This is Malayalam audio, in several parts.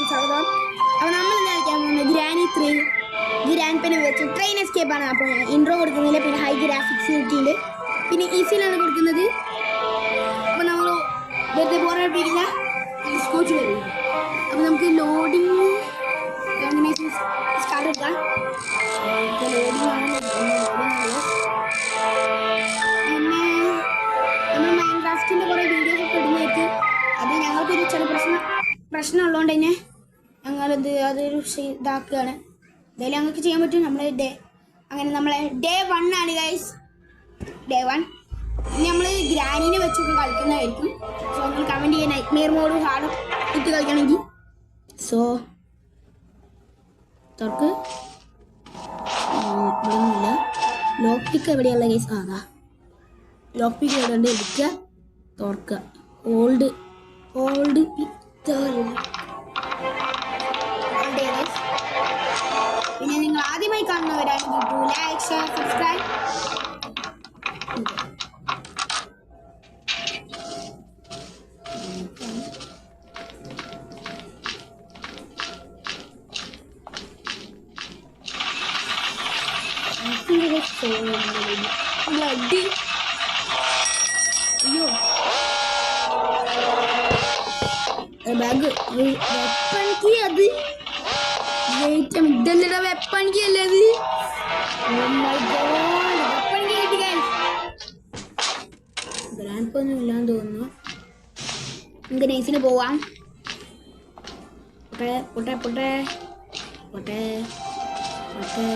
സ്വാഗതം. അപ്പോൾ നമ്മൾ ഇന്ന് കളിക്കാൻ പോകുന്നത് ഗ്രാനി 3 ഗ്രാൻഡ് പെൻ വെച്ച് ട്രെയിൻ എസ്കേപ്പ് ആണ്. അപ്പോൾ ഇൻട്രോ കൊടുക്കുന്നില്ല, പിന്നെ ഹൈ ഗ്രാഫിക്സ് കിട്ടിയിട്ടുണ്ട്, പിന്നെ ഈസിയിലാണ് കൊടുക്കുന്നത്. അപ്പോൾ നമ്മൾ വെറുതെ പോരാടിപ്പിക്കുന്ന സ്കോച്ച് വരും. അപ്പോൾ നമുക്ക് ലോഡിങ് സ്റ്റാർട്ട് എടുക്കാം. ലോഡിങ് ആണ്. പിന്നെ നമ്മൾ മൈൻക്രാഫ്റ്റിൻ്റെ കുറേ വീഡിയോസ് ഒക്കെ ഇടുന്നതായിട്ട് അത് ഞങ്ങൾക്കൊരു ചില പ്രശ്നമുള്ളതുകൊണ്ട് തന്നെ ഞങ്ങളത് അതൊരു ഇതാക്കുകയാണ്. എന്തായാലും ഞങ്ങൾക്ക് ചെയ്യാൻ പറ്റും. നമ്മളെ നമ്മളെ ഡേ 1 ആണ് ഗൈസ്. ഡേ 1 ഇനി നമ്മൾ ഗ്രാനീനെ വെച്ചൊക്കെ കളിക്കുന്നതായിരിക്കും. സോ നിങ്ങൾ കമൻറ്റ് ചെയ്യാൻ നൈറ്റ്മെയർ മോഡ് ഹാർഡ് ഇട്ട് കളിക്കണമെങ്കിൽ. സോ തുറക്ക് ഇവിടെയൊന്നുമില്ല. ലോക്ക് പിക്ക് എവിടെയുള്ള ഗൈസ്? അതാ ലോക്ക് പിക്ക് എവിടെ ഉണ്ട്? എടുക്കുക, തുറക്കുക, ഹോൾഡ് പിന്നെ നിങ്ങൾ ആദ്യമായി കാണുന്നവരാണെങ്കിൽ ലൈക്ക്, ഷെയർ, സബ്സ്ക്രൈബ്. അയ്യോ ബാഗ് വെപ്പണിക്ക് അത് ഇതല്ലടാ, വെപ്പണിക്ക് അല്ലേ അത്? വെപ്പണിക്ക് കിട്ടി ഗ്രാൻഡ് ഒന്നും ഇല്ലാന്ന് തോന്നുന്നു. നമുക്ക് നൈസിന് പോവാം. പൊട്ടെ പൊട്ടെ പൊട്ടെ പൊട്ടെ പൊട്ടെ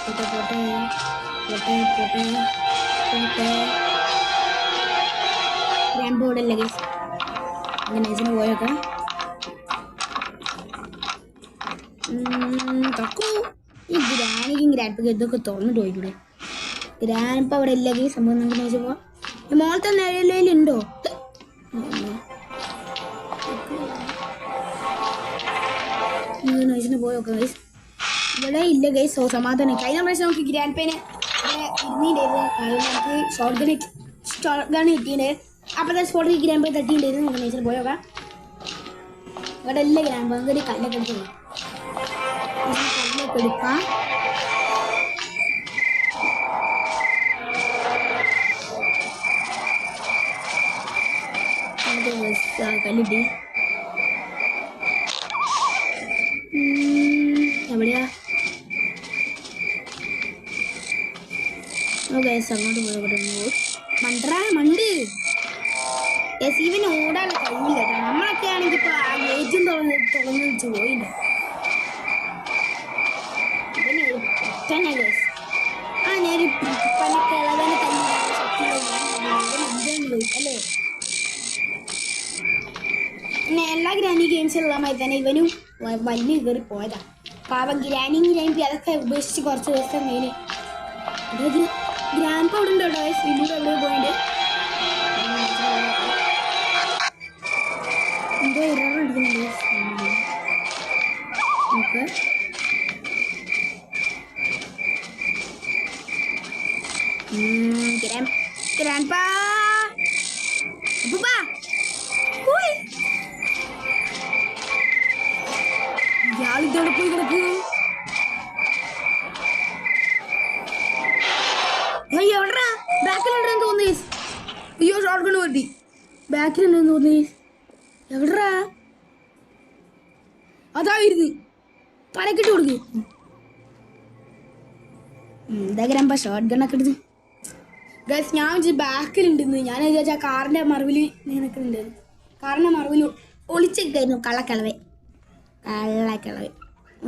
പൊട്ടെ പൊട്ടെ പൊട്ടെ പൊട്ടെ ഗ്രാൻഡ് ബോർഡല്ലേ ഗൈസ്? അങ്ങനെ നൈസിന് പോയൊക്കെ തൊക്കു. ഈ ഗ്രാനിക്കും ഗ്രാൻഡ്പൊക്കെ ഇതൊക്കെ തുറന്നിട്ട് പോയിക്കൂടെ? ഗ്രാൻഡ്പ അവിടെ ഇല്ല ഈ സംഭവം. നമുക്ക് നൈസ് പോവാം. ഈ മോളത്തെ നിലയിലുണ്ടോ? നൈസിന് പോയൊക്കെ ഗൈസ്. ഇവിടെ ഇല്ല ഗൈസ്. സോ സമാധാനം. കഴിഞ്ഞ പ്രാവശ്യം നമുക്ക് ഗ്രാൻഡ് പേന് ഇരുന്നിട്ടുണ്ടായിരുന്നു. നമുക്ക് ഷോർട്ട് ഗൺ കിട്ടിയിട്ടുണ്ട്. അപ്പോഴത്തെ സ്പോട്ടിൽ ഗ്രാൻഡ് പേ തട്ടിയിട്ടുണ്ടായിരുന്നു. നമുക്ക് നൈസിന് പോയോക്കാം. ഇവിടെ ഇല്ല ഗ്രാൻഡ് പേ. നമുക്കൊരു കല്ലൊക്കെ എടുക്കാം. കല്ലൊക്കെ എടുക്കാം. കല്ലിട്ടി എവിടെയാ? അങ്ങോട്ട് പോയി മണ്ട് ഇവന് ഓടാൻ കഴിയില്ല കേട്ടോ. നമ്മളൊക്കെ ആണെങ്കിൽ ഇപ്പൊ ആ ഗേറ്റും തുറന്നു വെച്ച് പോയില്ല. ആ നേരെ പനക്കിളവനെ അല്ലേ? പിന്നെ എല്ലാ ഗ്രാനി ഗെയിംസിലുള്ള മാതിരി തന്നെ ഇവനും വലിയ കയറി പോയതാ. പാവം ഗ്രാനി അതൊക്കെ ഉപേക്ഷിച്ച് കുറച്ച് ദിവസം മേലെ ഗ്രാൻഡ് പൗഡർ ഉണ്ടോ വീട്ടിൽ എവിടെ പോയിട്ട് എന്തോ ഇറങ്ങിക്കുന്നുണ്ട്. നമുക്ക് ഗ്രാൻഡ് ഇയാളിതോടെ പോയി കിടക്കൂ. എവിടാ ബാക്കിലുണ്ടെന്ന് തോന്നി. അയ്യോ ഷോർട്ട് ഗൺ പറ്റി. ബാക്കിലുണ്ടെന്ന് തോന്നി. എവിടാ? അതാ ഇരുന്ന് തലക്കിട്ട് കൊടുക്ക്. എന്താ ഗ്രാൻഡ് ഷോർട്ട് ഗണ്ണൊക്കെ എടുത്ത് ഗൈസ്. ഞാൻ വിചാരിച്ചു ബാക്കിലുണ്ടെന്ന്. ഞാൻ വിചാരിച്ചാൽ കാറിൻ്റെ മറവിൽ നിൽക്കുന്നുണ്ടായിരുന്നു. കാറിൻ്റെ മറവിൽ ഒളിച്ചൊക്കെയായിരുന്നു. കള്ളക്കിളവേ.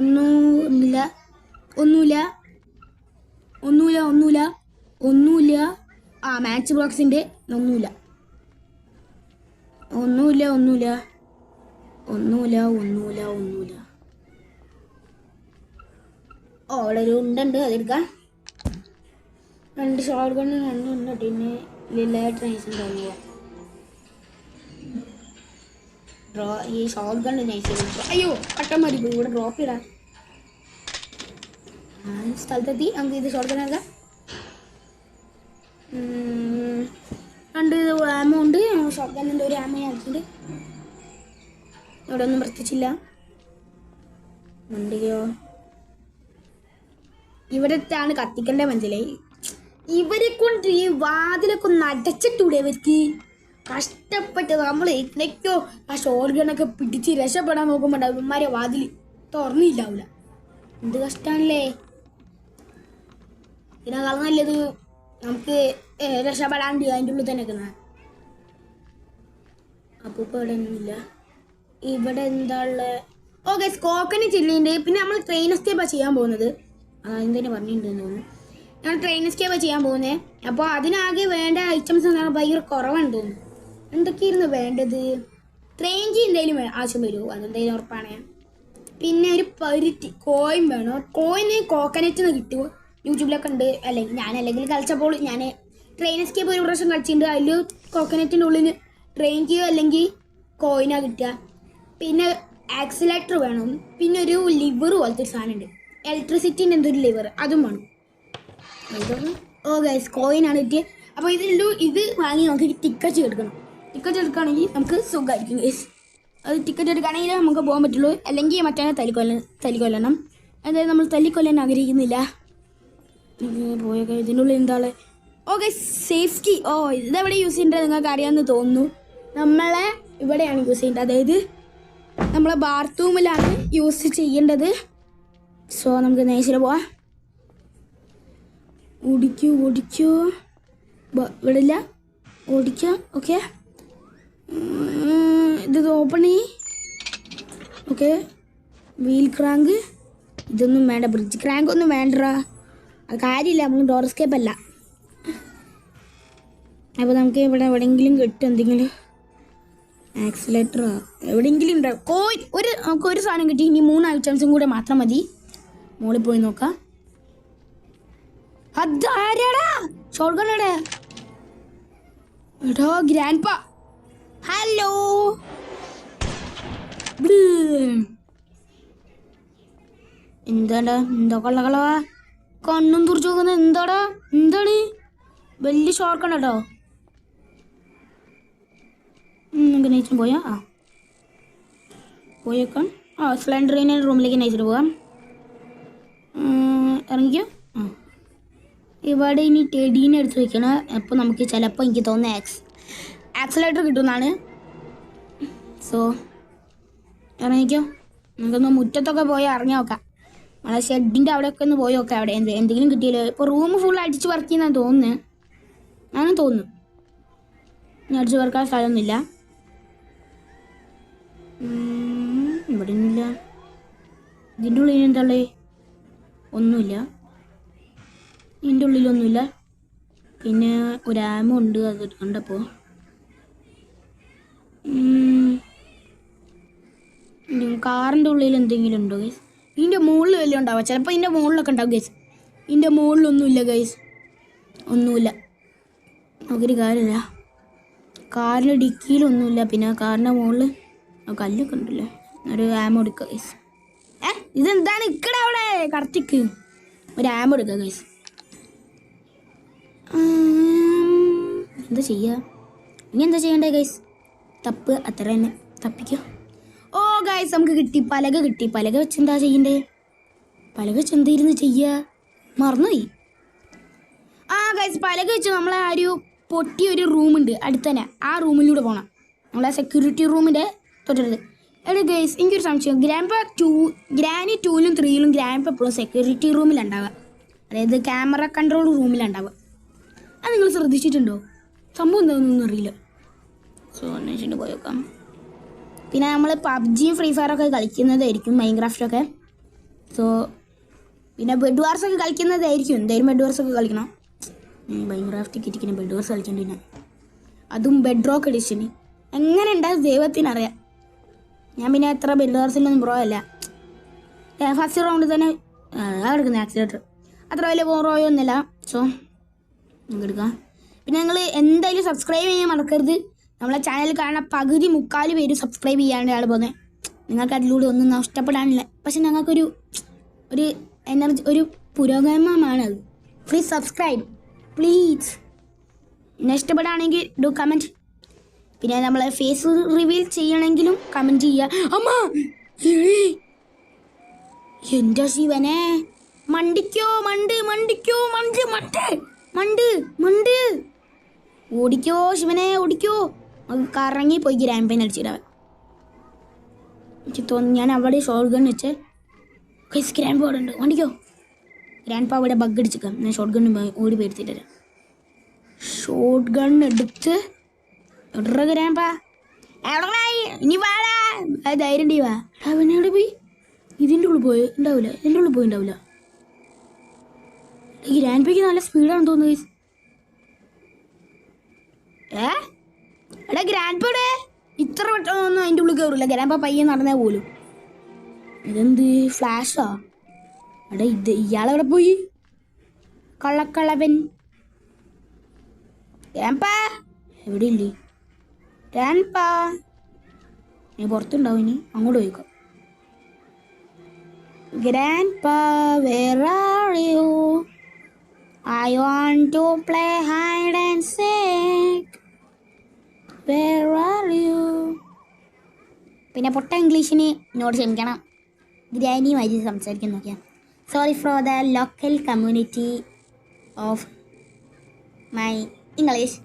ഒന്നുമില്ല. ആ മാച്ച് ബോക്സിൻ്റെ ഒന്നുമില്ല. ഓ അവിടെ ഒരു ഉണ്ട്, അതെടുക്കാം. 2 ഷോർട്ട് ഗണ്ണ് 2 ഉണ്ട്. പിന്നെ ലില്ലായിട്ട് നൈസ് ഉണ്ടാവുക. ഈ ഷോർട്ട് ഗണ്ണ് നൈസ്. അയ്യോ പട്ടം മതി പോയി. ഇവിടെ ഡ്രോപ്പ് ഇടാം. സ്ഥലത്തെത്തി. നമുക്ക് ഇത് ഷോർട്ട് ഗൺ എടുക്കാം. 2 ആമോ ഉണ്ട്. ഷോർട്ട് ഗണ്ണിൻ്റെ ഒരു ആമ ആയിട്ടുണ്ട്. ഇവിടെ ഒന്നും പ്രത്യേകിച്ചില്ല. വണ്ടിയോ ഇവിടത്താണ് കത്തിക്കണ്ടേ മനസ്സിലായി. ഇവരെ കൊണ്ട് ഈ വാതിലൊക്കെ ഒന്ന് അടച്ചിട്ടൂടെ ഇവർക്ക്? കഷ്ടപ്പെട്ട് നമ്മൾ എന്തൊക്കെയോ ആ ഷോർഗണൊക്കെ പിടിച്ച് രക്ഷപ്പെടാൻ നോക്കുമ്പോൾ ഇവന്മാരെ വാതിൽ തുറന്നില്ലാവില്ല. എന്ത് കഷ്ടാണല്ലേ. ഇതിനേക്കാൾ നല്ലത് നമുക്ക് രക്ഷപ്പെടാണ്ട് അതിൻ്റെ ഉള്ളിൽ തന്നെ നിൽക്കുന്ന. അപ്പോൾ ഇപ്പോൾ ഇവിടെ ഒന്നുമില്ല. ഇവിടെ എന്താ ഉള്ളത്? ഓക്കെ, കോക്കനട്ട് ചില്ലിൻ്റെ. പിന്നെ നമ്മൾ ട്രെയിൻ എസ്കേപ്പാണ് ചെയ്യാൻ പോകുന്നത്. എന്തിനാ പറഞ്ഞിട്ടുണ്ടെന്ന് തോന്നുന്നു. ഞങ്ങൾ ട്രെയിൻ എസ്കേപ്പാണ് ചെയ്യാൻ പോകുന്നത്. അപ്പോൾ അതിനാകെ വേണ്ട ഐറ്റംസ് എന്താണ് ഭയങ്കര കുറവുണ്ട് തോന്നുന്നു. എന്തൊക്കെയായിരുന്നു വേണ്ടത്? ട്രെയിൻ കീ എന്തെങ്കിലും ആവശ്യം വരുമോ? അതെന്തെങ്കിലും ഉറപ്പാണ്. പിന്നെ ഒരു പരുത്തി കോയിൻ വേണം. കോയിന് കോക്കനറ്റിൽ നിന്ന് കിട്ടുമോ? യൂട്യൂബിലൊക്കെ ഉണ്ട്. അല്ലെങ്കിൽ കളിച്ചപ്പോൾ ഞാൻ ട്രെയിൻ എസ്കേപ്പ് ഒരു പ്രാവശ്യം കളിച്ചിട്ടുണ്ട്. അതിൽ കോക്കനറ്റിൻ്റെ ഉള്ളിൽ ട്രെയിൻ കീയോ അല്ലെങ്കിൽ കോയിനാണ് കിട്ടുക. പിന്നെ ആക്സിലേറ്റർ വേണം. പിന്നെ ഒരു ലിവർ പോലത്തെ ഒരു സാധനമുണ്ട്, ഇലക്ട്രിസിറ്റിൻ്റെ എന്തൊരു ലിവർ, അതും വേണം. ഓ ഗൈസ്, കോയിനാണ് കിട്ടിയത്. അപ്പോൾ ഇത് വാങ്ങി നമുക്ക് ടിക്കറ്റ് എടുക്കണം. ടിക്കറ്റ് എടുക്കുകയാണെങ്കിൽ നമുക്ക് സുഖമായിരിക്കും ഗൈസ്. അത് ടിക്കറ്റ് എടുക്കുകയാണെങ്കിൽ നമുക്ക് പോകാൻ പറ്റുള്ളൂ. അല്ലെങ്കിൽ മറ്റേ തല്ലിക്കൊല്ലണം. അതായത് നമ്മൾ തല്ലിക്കൊല്ലാൻ ആഗ്രഹിക്കുന്നില്ല. പോയൊക്കെ ഇതിൻ്റെ ഉള്ളിൽ എന്താണ്? Okay, safety. ഇതെവിടെ യൂസ് ചെയ്യേണ്ടത് നിങ്ങൾക്ക് അറിയാമെന്ന് തോന്നുന്നു. നമ്മളെ ഇവിടെയാണ് യൂസ് ചെയ്യേണ്ടത്. അതായത് നമ്മളെ ബാത്റൂമിലാണ് യൂസ് ചെയ്യേണ്ടത്. സോ നമുക്ക് നേരെ പോവാം. ഓടിക്കൂ ഇവിടെ ഇല്ല. ഓടിക്കുക. ഓക്കെ, ഇത് ഓപ്പൺ ചെയ്യ്. ഓക്കെ, വീൽ ക്രാങ്ക് ഇതൊന്നും വേണ്ട. ബ്രിഡ്ജ് ക്രാങ്ക് ഒന്നും വേണ്ടടാ, അത് കാര്യമില്ല. നമുക്ക് ഡോർ എസ്കേപ്പ് അല്ല. അപ്പോൾ നമുക്ക് ഇവിടെ എവിടെയെങ്കിലും കിട്ടും എന്തെങ്കിലും ആക്സിലേറ്ററോ എവിടെയെങ്കിലും ഉണ്ടാവും. നമുക്ക് ഒരു സാധനം കിട്ടി. ഇനി 3 ഐറ്റംസും കൂടെ മാത്രം മതി. മോളിൽ പോയി നോക്കാം. അതാരാടാ ഷോർഗണടെ? എടോ ഗ്രാൻഡ്പാ, ഹലോ. എന്താടാ എന്താ കളകളവാ കണ്ണും തുറച്ചു നോക്കുന്നത്? എന്താണ് വലിയ ഷോർക്കാണ് കേട്ടോ. നമുക്ക് നയിച്ചിട്ട് പോയേക്കാം. സ്പ്ലെൻഡറിനെ റൂമിലേക്ക് നയിച്ചിട്ട് പോകാം. ഇറങ്ങിക്കോ. ഇവിടെ ഇനി ടെഡീനെ എടുത്ത് വയ്ക്കണം. അപ്പോൾ നമുക്ക് ചിലപ്പോൾ എനിക്ക് തോന്നുന്ന ആക്സിലേറ്റർ കിട്ടുമെന്നാണ്. സോ ഇറങ്ങിക്കോ. നമുക്കൊന്ന് മുറ്റത്തൊക്കെ പോയി ഇറങ്ങി നോക്കാം. നമ്മളെ ഷെഡിൻ്റെ അവിടെയൊക്കെ ഒന്ന് പോയി നോക്കാം. അവിടെ എന്തെങ്കിലും കിട്ടിയല്ലോ. ഇപ്പോൾ റൂം ഫുൾ അടിച്ച് വർക്ക് ചെയ്യുന്നതാണ് തോന്നുന്നത്. ഞാനും തോന്നുന്നു. ഇനി അടിച്ച് വർക്കാൻ സ്ഥലമൊന്നുമില്ല. ഇവിടെ ഒന്നുമില്ല. ഇതിൻ്റെ ഉള്ളിൽ എന്താ ഉള്ളത്? ഒന്നുമില്ല. ഇതിൻ്റെ ഉള്ളിലൊന്നുമില്ല. പിന്നെ ഒരു ആമ ഉണ്ട്, അത് കണ്ടപ്പോൾ. കാറിൻ്റെ ഉള്ളിൽ എന്തെങ്കിലും ഉണ്ടോ ഗൈസ്? ഇതിൻ്റെ മുകളിൽ വല്ലതും ഉണ്ടാവുക. ചിലപ്പോൾ ഇതിൻ്റെ മുകളിലൊക്കെ ഉണ്ടാവും ഗൈസ്. ഇതിൻ്റെ മുകളിലൊന്നുമില്ല ഗൈസ്, ഒന്നുമില്ല. നമുക്കൊരു കാര്യമില്ല. കാറിൻ്റെ ഡിക്കിയിലൊന്നുമില്ല. പിന്നെ കാറിൻ്റെ മുകളിൽ കല്ലൊക്കെ ഉണ്ടല്ലേ. ഒരു ആമ എടുക്കുക ഗൈസ്. ഇതെന്താണ് ഇക്കടെ അവിടെ കറക്റ്റിക്ക്? ഒരു ആമ എടുക്കുക ഗൈസ്. എന്താ ചെയ്യുക? ഇനി എന്താ ചെയ്യണ്ടേ ഗൈസ്? തപ്പ് അത്ര തന്നെ, തപ്പിക്കോ. ഓ ഗൈസ്, നമുക്ക് കിട്ടി. പലക കിട്ടി. പലക വെച്ച് എന്താ ചെയ്യണ്ടേ? പലക വെച്ച് എന്തായിരുന്നു ചെയ്യുക? മറന്നുപോയി. ഗൈസ്, പലക വെച്ച് നമ്മളെ ആ ഒരു പൊട്ടിയൊരു റൂമുണ്ട് അടുത്ത് തന്നെ. ആ റൂമിലൂടെ പോകണം. നമ്മളെ സെക്യൂരിറ്റി റൂമിൻ്റെ തൊട്ടടുത്ത്. എവിടെ ഗൈസ്, എനിക്കൊരു സംശയം. ഗ്രാനി 2ലും 3ലും ഗ്രാൻഡ് എപ്പോഴും സെക്യൂരിറ്റി റൂമിലുണ്ടാവുക. അതായത് ക്യാമറ കൺട്രോൾ റൂമിലുണ്ടാവുക. അത് നിങ്ങൾ ശ്രദ്ധിച്ചിട്ടുണ്ടോ? സംഭവം എന്താണെന്നൊന്നും അറിയില്ല. സോ അന്വേഷിച്ചിട്ട് പോയി നോക്കാം. പിന്നെ നമ്മൾ പബ്ജിയും ഫ്രീ ഫയറൊക്കെ കളിക്കുന്നതായിരിക്കും, മൈൻക്രാഫ്റ്റൊക്കെ. സോ പിന്നെ ബെഡ് വാർസൊക്കെ കളിക്കുന്നതായിരിക്കും. എന്തായാലും ബെഡ് വാർസൊക്കെ കളിക്കണം. മൈൻക്രാഫ്റ്റ് കിട്ടിക്കുന്ന ബെഡ് വാർസ് കളിക്കേണ്ടി. അതും ബെഡ് റോക്ക് എഡിഷന് എങ്ങനെ ഉണ്ടാകും ദൈവത്തിനറിയാം. ഞാൻ പിന്നെ എത്ര ബെഡ് വാർസിലൊന്നും പ്രോ അല്ല. ഫസ്റ്റ് റൗണ്ടിൽ തന്നെ എടുക്കുന്നത് ആക്സിലേറ്റർ അത്ര വലിയ റോയോ ഒന്നുമില്ല. സോ നമുക്ക് എടുക്കാം. പിന്നെ നിങ്ങൾ എന്തായാലും സബ്സ്ക്രൈബ് ചെയ്യാൻ മറക്കരുത്. നമ്മളെ ചാനൽ കാണാൻ പകുതി 3/4 പേര് സബ്സ്ക്രൈബ് ചെയ്യാണ്ടാണ് പോകുന്നത്. നിങ്ങൾക്ക് അതിലൂടെ ഒന്നും നഷ്ടപ്പെടാനില്ല. പക്ഷെ ഞങ്ങൾക്കൊരു എനർജി, ഒരു പുരോഗമനമാണത്. Please subscribe please. ഇഷ്ടപ്പെടുകയാണെങ്കിൽ ഡു കമൻറ്റ്. പിന്നെ നമ്മളെ ഫേസ് റിവീൽ ചെയ്യണമെങ്കിലും കമൻറ്റ് ചെയ്യുക. അമ്മ എന്റെ ശിവനെ, മണ്ടിക്കോ മണ്ടിക്കോ മണ്ട് ഓടിക്കോ ശിവനെ ഓടിക്കോ. കറങ്ങി പോയി ഗ്രാൻഡ് പൈൻ അടിച്ചിടാൻ. എനിക്ക് തോന്നുന്നു ഞാൻ അവിടെ ഷോർട്ട് ഗൺ വെച്ച് ഗ്രാൻഡ് പൗഡ് ഉണ്ട്. വണ്ടിക്കോ. ഗ്രാൻഡ് പാ അവിടെ ബഗ് അടിച്ചേക്കാം. ഞാൻ ഷോർട്ട് ഗൺ ഓടി പേടിച്ചിട്ട് തരാം. ഷോർട്ട് ഗൺ എടുത്ത് എവിടെ ഗ്രാൻഡ് പാ ഇനി വാടാ. ധൈര്യം വാ. അവനോട് പോയി ഇതിൻ്റെ ഉള്ളിൽ പോയി ഉണ്ടാവില്ല. ഇതിൻ്റെ ഉള്ളിൽ പോയി ഉണ്ടാവില്ല. ഈ ഗ്രാൻഡ് പായ്ക്ക് നല്ല സ്പീഡാണെന്ന് തോന്നുന്നു. എടാ ഗ്രാൻഡ് പാടെ ഇത്ര പെട്ടെന്നൊന്നും അതിൻ്റെ ഉള്ളിൽ കയറില്ല. ഗ്രാൻഡ് പാ പയ്യെ നടന്നാൽ പോലും. ഇതെന്ത് ഫ്ലാഷാ? എടാ ഇയാളെവിടെ പോയി? കള്ളക്കളവൻ. ഗ്രാൻഡ് പാ എവിടെ ഇല്ലേ? ഗ്രാൻഡ് പാ നീ പുറത്തുണ്ടാവും. ഇനി അങ്ങോട്ട് പോയിക്കോ. Grandpa where are you? I want to play hide and seek. Where are you? പിന്നെ പൊട്ട ഇംഗ്ലീഷിന് എന്നോട് ക്ഷമിക്കണം. ഗ്രാനിയുമായി സംസാരിക്കാൻ നോക്കിയാൽ. Sorry for the local community of my English.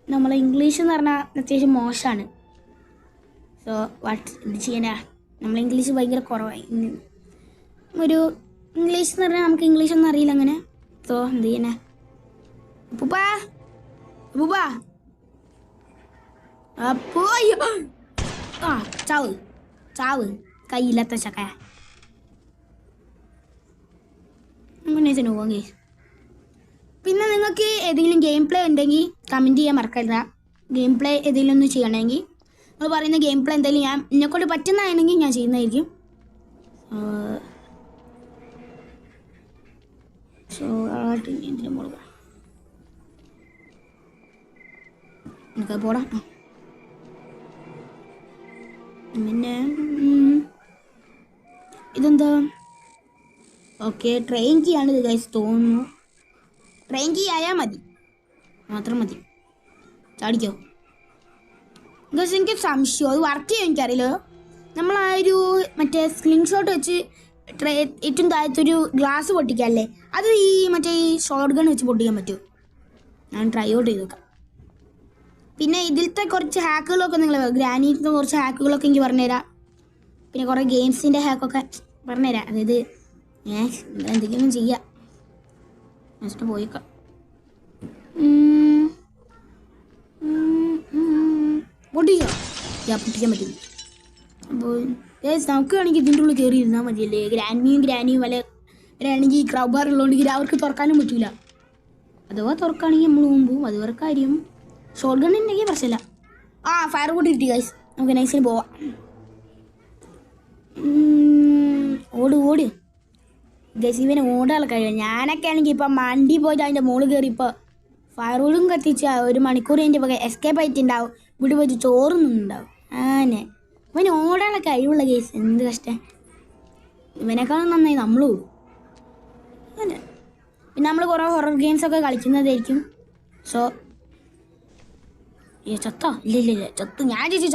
നമ്മൾ ഇംഗ്ലീഷ് എന്ന് പറഞ്ഞാൽ അത്യാവശ്യം മോശമാണ്. സോ എന്ത് ചെയ്യാനാ, നമ്മൾ ഇംഗ്ലീഷ് ഭയങ്കര കുറവായി. ഒരു ഇംഗ്ലീഷ് എന്ന് പറഞ്ഞാൽ നമുക്ക് ഇംഗ്ലീഷൊന്നും അറിയില്ല അങ്ങനെ. സോ എന്ത് ചെയ്യാനാ. അപ്പൂപ്പാ അപ്പോ ആ ചാവ് കയ്യില്ലാത്ത ചക്ക. അങ്ങനെ പോകാം. പിന്നെ നിങ്ങൾക്ക് ഏതെങ്കിലും ഗെയിം പ്ലേ ഉണ്ടെങ്കിൽ കമൻറ്റ് ചെയ്യാൻ മറക്കരുത്. ഗെയിം പ്ലേ ഏതെങ്കിലും ഒന്ന് ചെയ്യണമെങ്കിൽ നിങ്ങൾ പറയുന്ന ഗെയിം പ്ലേ എന്തെങ്കിലും ഞാൻ എന്നെക്കൊണ്ട് പറ്റുന്നതാണെങ്കിൽ ഞാൻ ചെയ്യുന്നതായിരിക്കും. സോ ഇതിൻ്റെ മുകളിൽ എനിക്ക് പോടാം. പിന്നെ ഇതെന്താ? ഓക്കെ, ട്രെയിൻ കീ ആണ് ഇത് ഗൈസ് തോന്നുന്നു. ട്രെയിൻ കീ ആയാൽ മാത്രം മതി. ചാടിക്കോ ഗൈസ്. എനിക്ക് സംശയം അത് വർക്ക് ചെയ്യാൻ എനിക്കറിയില്ല. നമ്മൾ ആ ഒരു മറ്റേ സ്ക്രീൻ ഷോട്ട് വെച്ച് ഏറ്റവും താഴത്തൊരു ഗ്ലാസ് പൊട്ടിക്കാമല്ലേ, അത് ഈ മറ്റേ ഈ ഷോർട്ട് ഗൺ വെച്ച് പൊട്ടിക്കാൻ പറ്റുമോ? ഞാൻ ട്രൈ ഔട്ട് ചെയ്ത് നോക്കാം. പിന്നെ ഇതിലത്തെ കുറച്ച് ഹാക്കുകളൊക്കെ ഗ്രാനിയുടെ കുറച്ച് ഹാക്കുകളൊക്കെ എനിക്ക് പറഞ്ഞുതരാം. പിന്നെ കുറേ ഗെയിംസിൻ്റെ ഹാക്കൊക്കെ പറഞ്ഞുതരാം. അതായത് എന്തെങ്കിലും ചെയ്യാം. നെക്സ്റ്റ് പോയിക്കാം. പൊട്ടിക്കാൻ പറ്റും. അപ്പോൾ നമുക്ക് വേണമെങ്കിൽ ഇതിൻ്റെ ഉള്ളിൽ കയറി ഇരുന്നാൽ മതിയല്ലേ. ഗ്രാനിയും വല്ല ആണെങ്കിൽ ക്രൗബാർ ഉള്ളതുകൊണ്ട് അവർക്ക് തുറക്കാനും പറ്റില്ല. അഥവാ തുറക്കുകയാണെങ്കിൽ നമ്മൾ മുമ്പും അത് വേറെ കാര്യം. ഷോർട്ട് ഗൺ ഉണ്ടെങ്കിൽ പ്രശ്നമില്ല. ഫയർ കൂട്ടി കിട്ടി ഗൈസ്. നമുക്ക് നൈസിൽ പോവാം. ഓട് ഗൈസ്. ഇവനെ ഓടാനുള്ള കഴിയും. ഞാനൊക്കെ ആണെങ്കിൽ ഇപ്പം മണ്ടി പോയിട്ട് അതിൻ്റെ മുകളിൽ കയറി ഇപ്പോൾ ഫയർ വൂഡും കത്തിച്ച് 1 മണിക്കൂർ കഴിഞ്ഞ് ഇപ്പോൾ എസ്കേപ്പ് ആയിട്ടുണ്ടാവും. ഇവിടെ പോയിട്ട് ചോറുന്നുണ്ടാവും. ആനെ ഇവന് ഓടാനുള്ള കഴിവുള്ള കേസ്. എന്ത് കഷ്ടം. ഇവനേക്കാളും നന്നായി നമ്മൾ ഓടും. അങ്ങനെ പിന്നെ നമ്മൾ കുറേ ഹൊറർ ഗെയിംസൊക്കെ കളിക്കുന്നതായിരിക്കും. സോ ചത്തോ? ഇല്ല ചത്ത്. ഞാൻ ചേച്ചി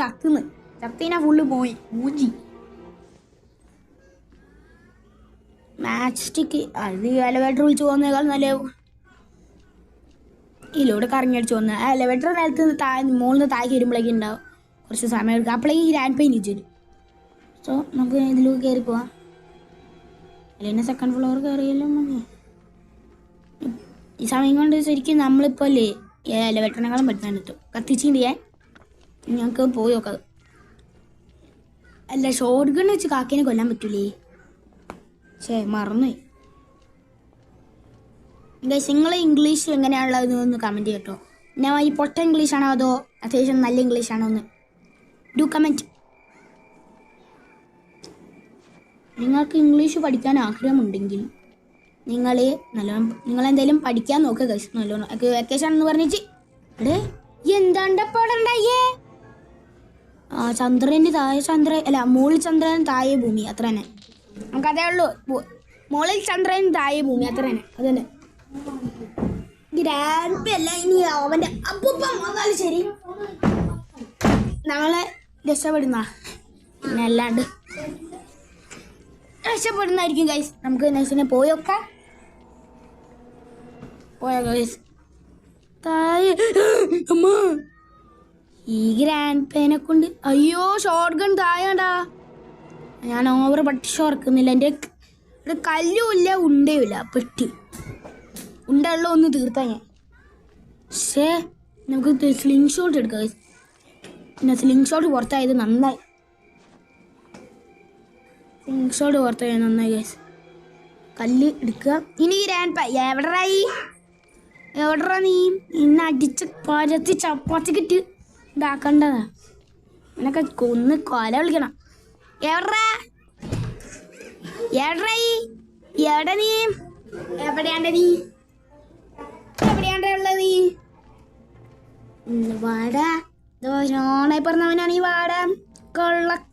ചത്തിനാ ഫുള്ള് പോയി മൂഞ്ചി. മാച്ച് സ്റ്റിക്ക് അത് എലവേറ്റർ വിളിച്ച് പോകുന്നേക്കാൾ നല്ല ഇതിലൂടെ കറങ്ങിയടിച്ച് പോകുന്നത്. എലവേറ്റർ നേരത്തെ മുകളിൽ നിന്ന് താഴേക്ക് വരുമ്പോഴേക്കും ഉണ്ടാവും കുറച്ച് സമയം എടുക്കും. അപ്പോഴേക്കും ഗ്രാൻഡ് പൈൻ ഇരിച്ചു വരും. സോ നമുക്ക് ഇതിലൂടെ കയറി പോവാം. അല്ലെങ്കിൽ സെക്കൻഡ് ഫ്ലോർ കയറിയല്ലോ മതി. ഈ സമയം കൊണ്ട് ശരിക്കും നമ്മളിപ്പോൾ അല്ലേ എലവേറ്ററിനേക്കാളും പറ്റുന്നതാണ് എത്തും. കത്തിച്ചിട്ട് ഞങ്ങൾക്ക് പോയി നോക്കാം. അല്ല ഷോർട്ട് ഗൺ വെച്ച് കാക്കേനെ കൊല്ലാൻ പറ്റൂലേ? മറന്നുപോയി. ഗൈസ് നിങ്ങൾ ഇംഗ്ലീഷ് എങ്ങനെയാണുള്ളത് ഒന്ന് കമൻറ്റ് ചെയ്യട്ടോ. ഞാൻ ഈ പൊട്ട ഇംഗ്ലീഷാണോ അതോ അത്യാവശ്യം നല്ല ഇംഗ്ലീഷാണോ എന്ന് ഡു കമൻറ്റ്. നിങ്ങൾക്ക് ഇംഗ്ലീഷ് പഠിക്കാൻ ആഗ്രഹമുണ്ടെങ്കിൽ നിങ്ങളെന്തായാലും പഠിക്കാൻ നോക്കുക ഗൈസ് നല്ലോണം. വെക്കേഷൻ എന്ന് പറഞ്ഞിട്ട് അടേ എന്താണ്ടപ്പാടുണ്ടായേ. ചന്ദ്രന് താഴെ മുകളിൽ ചന്ദ്രൻ താഴെ ഭൂമി അത്ര തന്നെ. നമുക്കതേ ഉള്ളൂ. മുകളിൽ ചന്ദ്രൻ താഴെ ഭൂമി അത്ര തന്നെ. അത് തന്നെ. ഗ്രാൻഡ് അല്ല ഇനി അവൻ്റെ അപ്പൂപ്പ വന്നാലും ശരി. രക്ഷപ്പെടുന്ന പിന്നെ അല്ലാണ്ട് രക്ഷപ്പെടുന്നതായിരിക്കും ഗൈസ്. നമുക്ക് നൈസിനെ പോയോക്കാം. പോയാ ഗൈസ് അമ്മ ഈ ഗ്രാൻഡ് പേനെ കൊണ്ട് അയ്യോ ഷോർട്ട് ഗൺ തായാണ്ടാ. ഞാൻ ഓവർ പക്ഷെ ഓർക്കുന്നില്ല. എൻ്റെ ഒരു കല്ലുമില്ല ഉണ്ടയുമില്ല. പെട്ടി ഉണ്ടുള്ള ഒന്ന് തീർത്താ ഞാൻ. പക്ഷേ നമുക്ക് സ്ലിംഗ് ഷോട്ട് എടുക്കാം ഗൈസ്. പിന്നെ സ്ലിംഗ് ഷോട്ട് പുറത്തായത് നന്നായി. സ്ലിംഗ് ഷോട്ട് പുറത്തായത് നന്നായി ഗൈസ്. കല്ല് എടുക്കുക. ഇനി ഗ്രാൻഡ് പേ എവിടെടാ നീ? ഇന്ന് അടിച്ച് പരത്തി ചപ്പാത്തിക്കിട്ട് ഇതാക്കണ്ടതാ. എന്നൊക്കെ കൊന്ന് കൊല വിളിക്കണം. എവിടാ എവിടെ നീ? എവിടെയാണ്ട ഉള്ളത് നീ? വാടാ ഓണായി പറഞ്ഞവനാണ് ഈ വാട.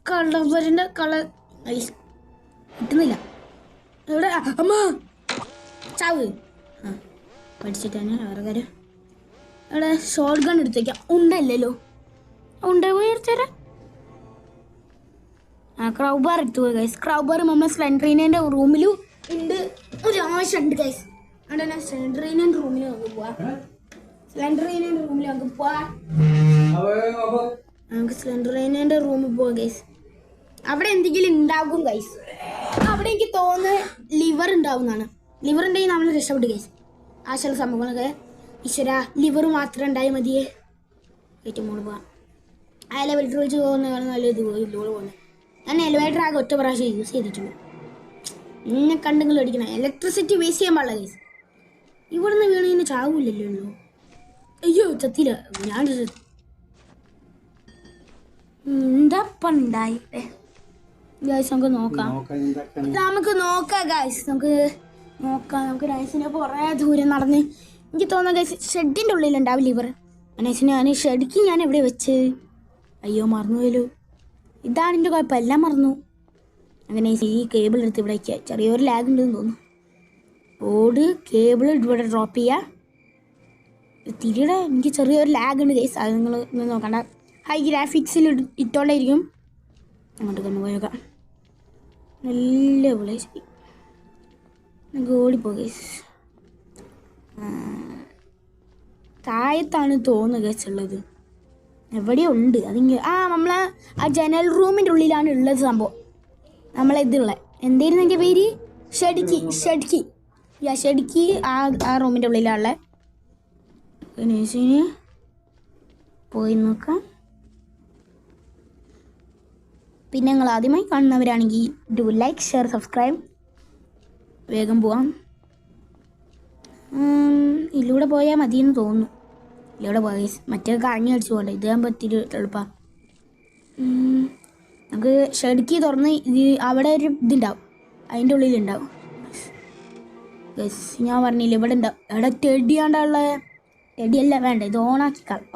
കള്ളവരുടെ കിട്ടുന്നില്ല. എവിടെ അമ്മ ചാവ് പഠിച്ചിട്ട് തന്നെ വേറെ കാര്യം. അവിടെ ഷോർട്ട് ഗൺ എടുത്തേക്കാം. ഉണ്ടല്ലോ ഉണ്ട പോയി എടുത്തുതരാം. ക്രൗബാർ എടുത്തു പോയി ഗൈസ്. ക്രൗബാർ നമ്മൾ സ്ലെൻഡ്രീനേൻ്റെ റൂമിലും ഉണ്ട്. ഒരാവശ്യമുണ്ട് ഗൈസ്. അവിടെ തന്നെ സ്ലെൻഡ്രീനേൻ്റെ റൂമിൽ നമുക്ക് പോവാം. നമുക്ക് സ്ലെൻഡ്രീനേൻ്റെ റൂമിൽ പോവാം ഗൈസ്. അവിടെ എന്തെങ്കിലും ഉണ്ടാകും ഗൈസ്. അവിടെ എനിക്ക് തോന്നുന്നത് ലിവർ ഉണ്ടാവുന്നതാണ്. ലിവർ ഉണ്ടെങ്കിൽ നമ്മൾ രക്ഷപ്പെട്ടു ഗൈസ്. ആ ചില സംഭവങ്ങളൊക്കെ ഈശ്വര ലിവർ മാത്രം ഉണ്ടായാൽ മതിയേ. ഏറ്റവും മുകളിൽ പോവാം. ആ എലവേറ്റർ വെച്ച് പോകുന്നതാണ് നല്ല ഇതുപോലെ പോകുന്നത്. ഞാൻ എലവേറ്റർ ആകെ ഒറ്റ പ്രാവശ്യം യൂസ് ചെയ്തിട്ടുണ്ട്. എന്നെ കണ്ടെങ്കിലും അടിക്കണം. ഇലക്ട്രിസിറ്റി വേസ്റ്റ് ചെയ്യാൻ പാടില്ല ഗൈസ്. ഇവിടെ നിന്ന് വീണതിന് ചാവൂല്ലല്ലോ. അയ്യോ ചത്തില്ല. ഞാൻ എന്താ പണ്ടായിട്ടെ ഗൈസ്. നമുക്ക് നോക്കാം ഗൈസ്. നമുക്ക് നൈസിനെ കുറേ ദൂരം നടന്ന് എനിക്ക് തോന്നുന്നു ഗൈസ് ഷെഡിൻ്റെ ഉള്ളിലുണ്ടാവും ലിവർ. നൈസിനെ ഞാൻ ഷെഡിക്ക് ഞാൻ എവിടെ വെച്ച് അയ്യോ മറന്നുപോയല്ലോ. ഇതാണ് എൻ്റെ കുഴപ്പം. എല്ലാം മറന്നു. അങ്ങനെ ഈ കേബിൾ എടുത്ത് ഇവിടെ വയ്ക്കുക. ചെറിയൊരു ലാഗ് ഉണ്ടെന്ന് തോന്നുന്നു. ബോർഡ് കേബിൾ ഇവിടെ ഡ്രോപ്പ് ചെയ്യുക. തിരിയുടെ എനിക്ക് ചെറിയൊരു ലാഗ് ഉണ്ട് ഗൈസ്. അത് നിങ്ങൾ നോക്കണ്ട. ഹൈ ഗ്രാഫിക്സിൽ ഇട്ടോണ്ടായിരിക്കും. അങ്ങോട്ട് കൊണ്ടുപോയേക്കാം. നല്ല പ്ലേസ്. നമുക്ക് ഓടിപ്പോ ഗൈസ്. താഴത്താണ് തോന്നുന്നത് ഗൈസ് ഉള്ളത്. എവിടെയോ ഉണ്ട് അതിങ്ങ നമ്മളെ ആ ജനൽ റൂമിൻ്റെ ഉള്ളിലാണ് ഉള്ളത് സംഭവം. നമ്മളിതുള്ള എന്തായിരുന്നു എൻ്റെ പേര്? ഷെഡ്ക്കി ആ റൂമിൻ്റെ ഉള്ളിലാണുള്ളത്. ഗണേശിന് പോയി നോക്കാം. പിന്നെ നിങ്ങൾ ആദ്യമായി കാണുന്നവരാണെങ്കിൽ ഡു ലൈക്ക് ഷെയർ സബ്സ്ക്രൈബ്. വേഗം പോവാം. ഇതിലൂടെ പോയാൽ മതിയെന്ന് തോന്നുന്നു. ഇതിലൂടെ പോയി മറ്റേ കറങ്ങി അടിച്ചു പോകണ്ടേ. ഇത് ആകുമ്പോൾ ഒത്തിരി എളുപ്പമാണ്. നമുക്ക് ഷെഡ്ക്കി തുറന്ന് ഇത് അവിടെ ഒരു ഇതുണ്ടാവും. അതിൻ്റെ ഉള്ളിലുണ്ടാവും. ഞാൻ പറഞ്ഞില്ല ഇവിടെ ഉണ്ടാവും. എവിടെ ടെടിയാണ്ടുള്ളത്? ടെടിയല്ല വേണ്ട. ഇത്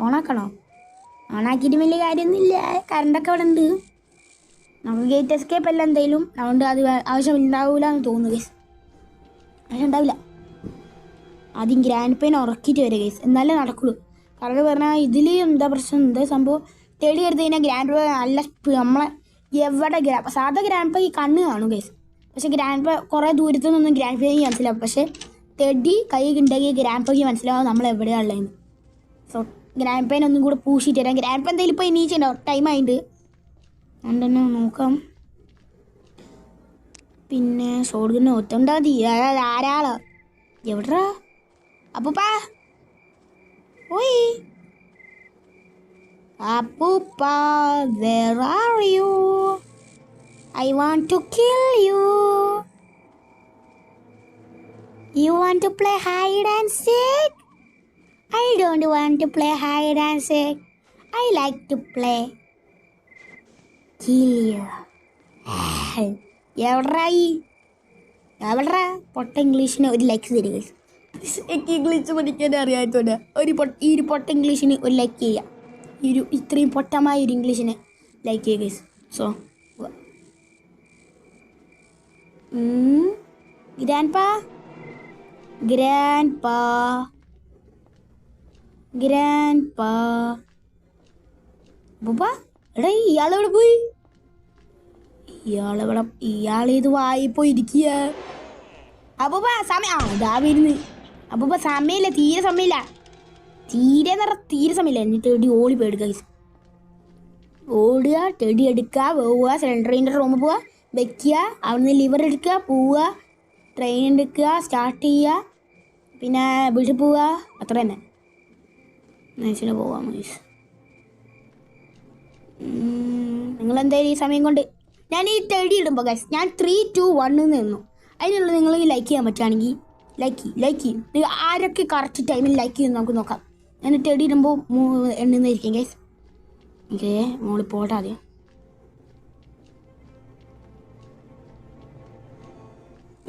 ഓണാക്കണോ? ഓണാക്കിയിട്ട് വലിയ കാര്യമൊന്നുമില്ല. കറണ്ടൊക്കെ അവിടെ ഉണ്ട്. നമുക്ക് ഗേറ്റ് എസ്കേപ്പ് അല്ല എന്തെങ്കിലും. അതുകൊണ്ട് അത് ആവശ്യം ഉണ്ടാവില്ല എന്ന് തോന്നുന്നു ഗൈസ്. പക്ഷെ ഉണ്ടാവില്ല. ആദ്യം ഗ്രാൻഡ് പെയിൻ ഉറക്കിയിട്ട് വരെ ഗൈസ്. എന്നാലേ നടക്കുള്ളൂ. കാരണം പറഞ്ഞാൽ ഇതിൽ എന്താ പ്രശ്നം, എന്താ സംഭവം തേടി എടുത്ത് കഴിഞ്ഞാൽ ഗ്രാൻഡ് പേ നല്ല നമ്മളെ എവിടെ സാധാ ഗ്രാൻഡ് പേ ഈ കണ്ണ് കാണും ഗൈസ്. പക്ഷേ ഗ്രാൻഡ് പേ കുറേ ദൂരത്തു നിന്നൊന്നും ഗ്രാൻഡ് പേക്ക് മനസ്സിലാവും. പക്ഷേ തെടി കൈ ഉണ്ടെങ്കിൽ ഗ്രാൻഡ് പേക്ക് മനസ്സിലാവും നമ്മൾ എവിടെയാണ് ഉള്ളതെന്ന്. സോ ഗ്രാൻഡ് പേൻ ഒന്നും കൂടെ പൂഷിയിട്ട് തരാം. ഗ്രാൻഡ് പേ എന്തെങ്കിലും ഇപ്പോൾ എണീച്ചുണ്ടാവും. ടൈമായിട്ട് അതുകൊണ്ട് തന്നെ നോക്കാം. പിന്നെ ഷോർട്ട് ഒത്തുണ്ടാ മതി. ധാരാളോ എവിടാ അപ്പൂപ്പാ? ഓയ് അപ്പൂപ്പാ, where are you? I want to kill you. You want to play hide and seek? I don't want to play hide and seek. I like to play kill you. എവിടാ പൊട്ട ഇംഗ്ലീഷിന് ഒരു ലൈക്ക് തരിക. എനിക്ക് ഇംഗ്ലീഷ് പഠിക്കാൻ അറിയാത്തതുകൊണ്ട് ഈ ഒരു പൊട്ട ഇംഗ്ലീഷിന് ഒരു ലൈക്ക് ചെയ്യുക. ഇത്രയും പൊട്ടമായ ഒരു ഇംഗ്ലീഷിന് ലൈക്ക് ചെയ്യുക ഗൈസ്. സോ ഗ്രാൻഡ്പാ ബുബ എടാ ഇയാളെവിടെ പോയി? ഇയാളേത് വായിപ്പോയി ഇരിക്കുക. അപ്പൂപ്പ സമയം ഇതാ വരുന്ന്. അപ്പൂപ്പ സമയമില്ല, തീരെ സമയമില്ല. തീരെ സമയമില്ല. എന്നിട്ട് ടെടി ഓടി പോയെടുക്കുക. ഓടുക, ടെടി എടുക്കുക, പോവുക, സിലിണ്ടറിൻ്റെ റൂമിൽ പോവുക, വെക്കുക, അവിടുന്ന് ലിവർ എടുക്കുക, പോവുക, ട്രെയിൻ എടുക്കുക, സ്റ്റാർട്ട് ചെയ്യുക, പിന്നെ വീട്ടിൽ പോവുക. അത്ര തന്നെ. നൈസിന് പോവാം മൈസ്. നിങ്ങളെന്തായാലും ഈ സമയം കൊണ്ട് ഞാൻ ഈ ടെടി ഇടുമ്പോൾ ഗൈസ് ഞാൻ 3, 2, 1 നിന്നു. അതിനുള്ള നിങ്ങൾ ലൈക്ക് ചെയ്യാൻ പറ്റുകയാണെങ്കിൽ ലൈക്ക് ചെയ്യും. നിങ്ങൾ ആരൊക്കെ കറക്റ്റ് ടൈമിൽ ലൈക്ക് ചെയ്യുന്നു നമുക്ക് നോക്കാം. ഞാൻ ടെടി ഇടുമ്പോൾ എണ്ണുന്നതായിരിക്കും ഗൈസ്. ഓക്കെ, മോളിൽ പോട്ടെ ആദ്യം.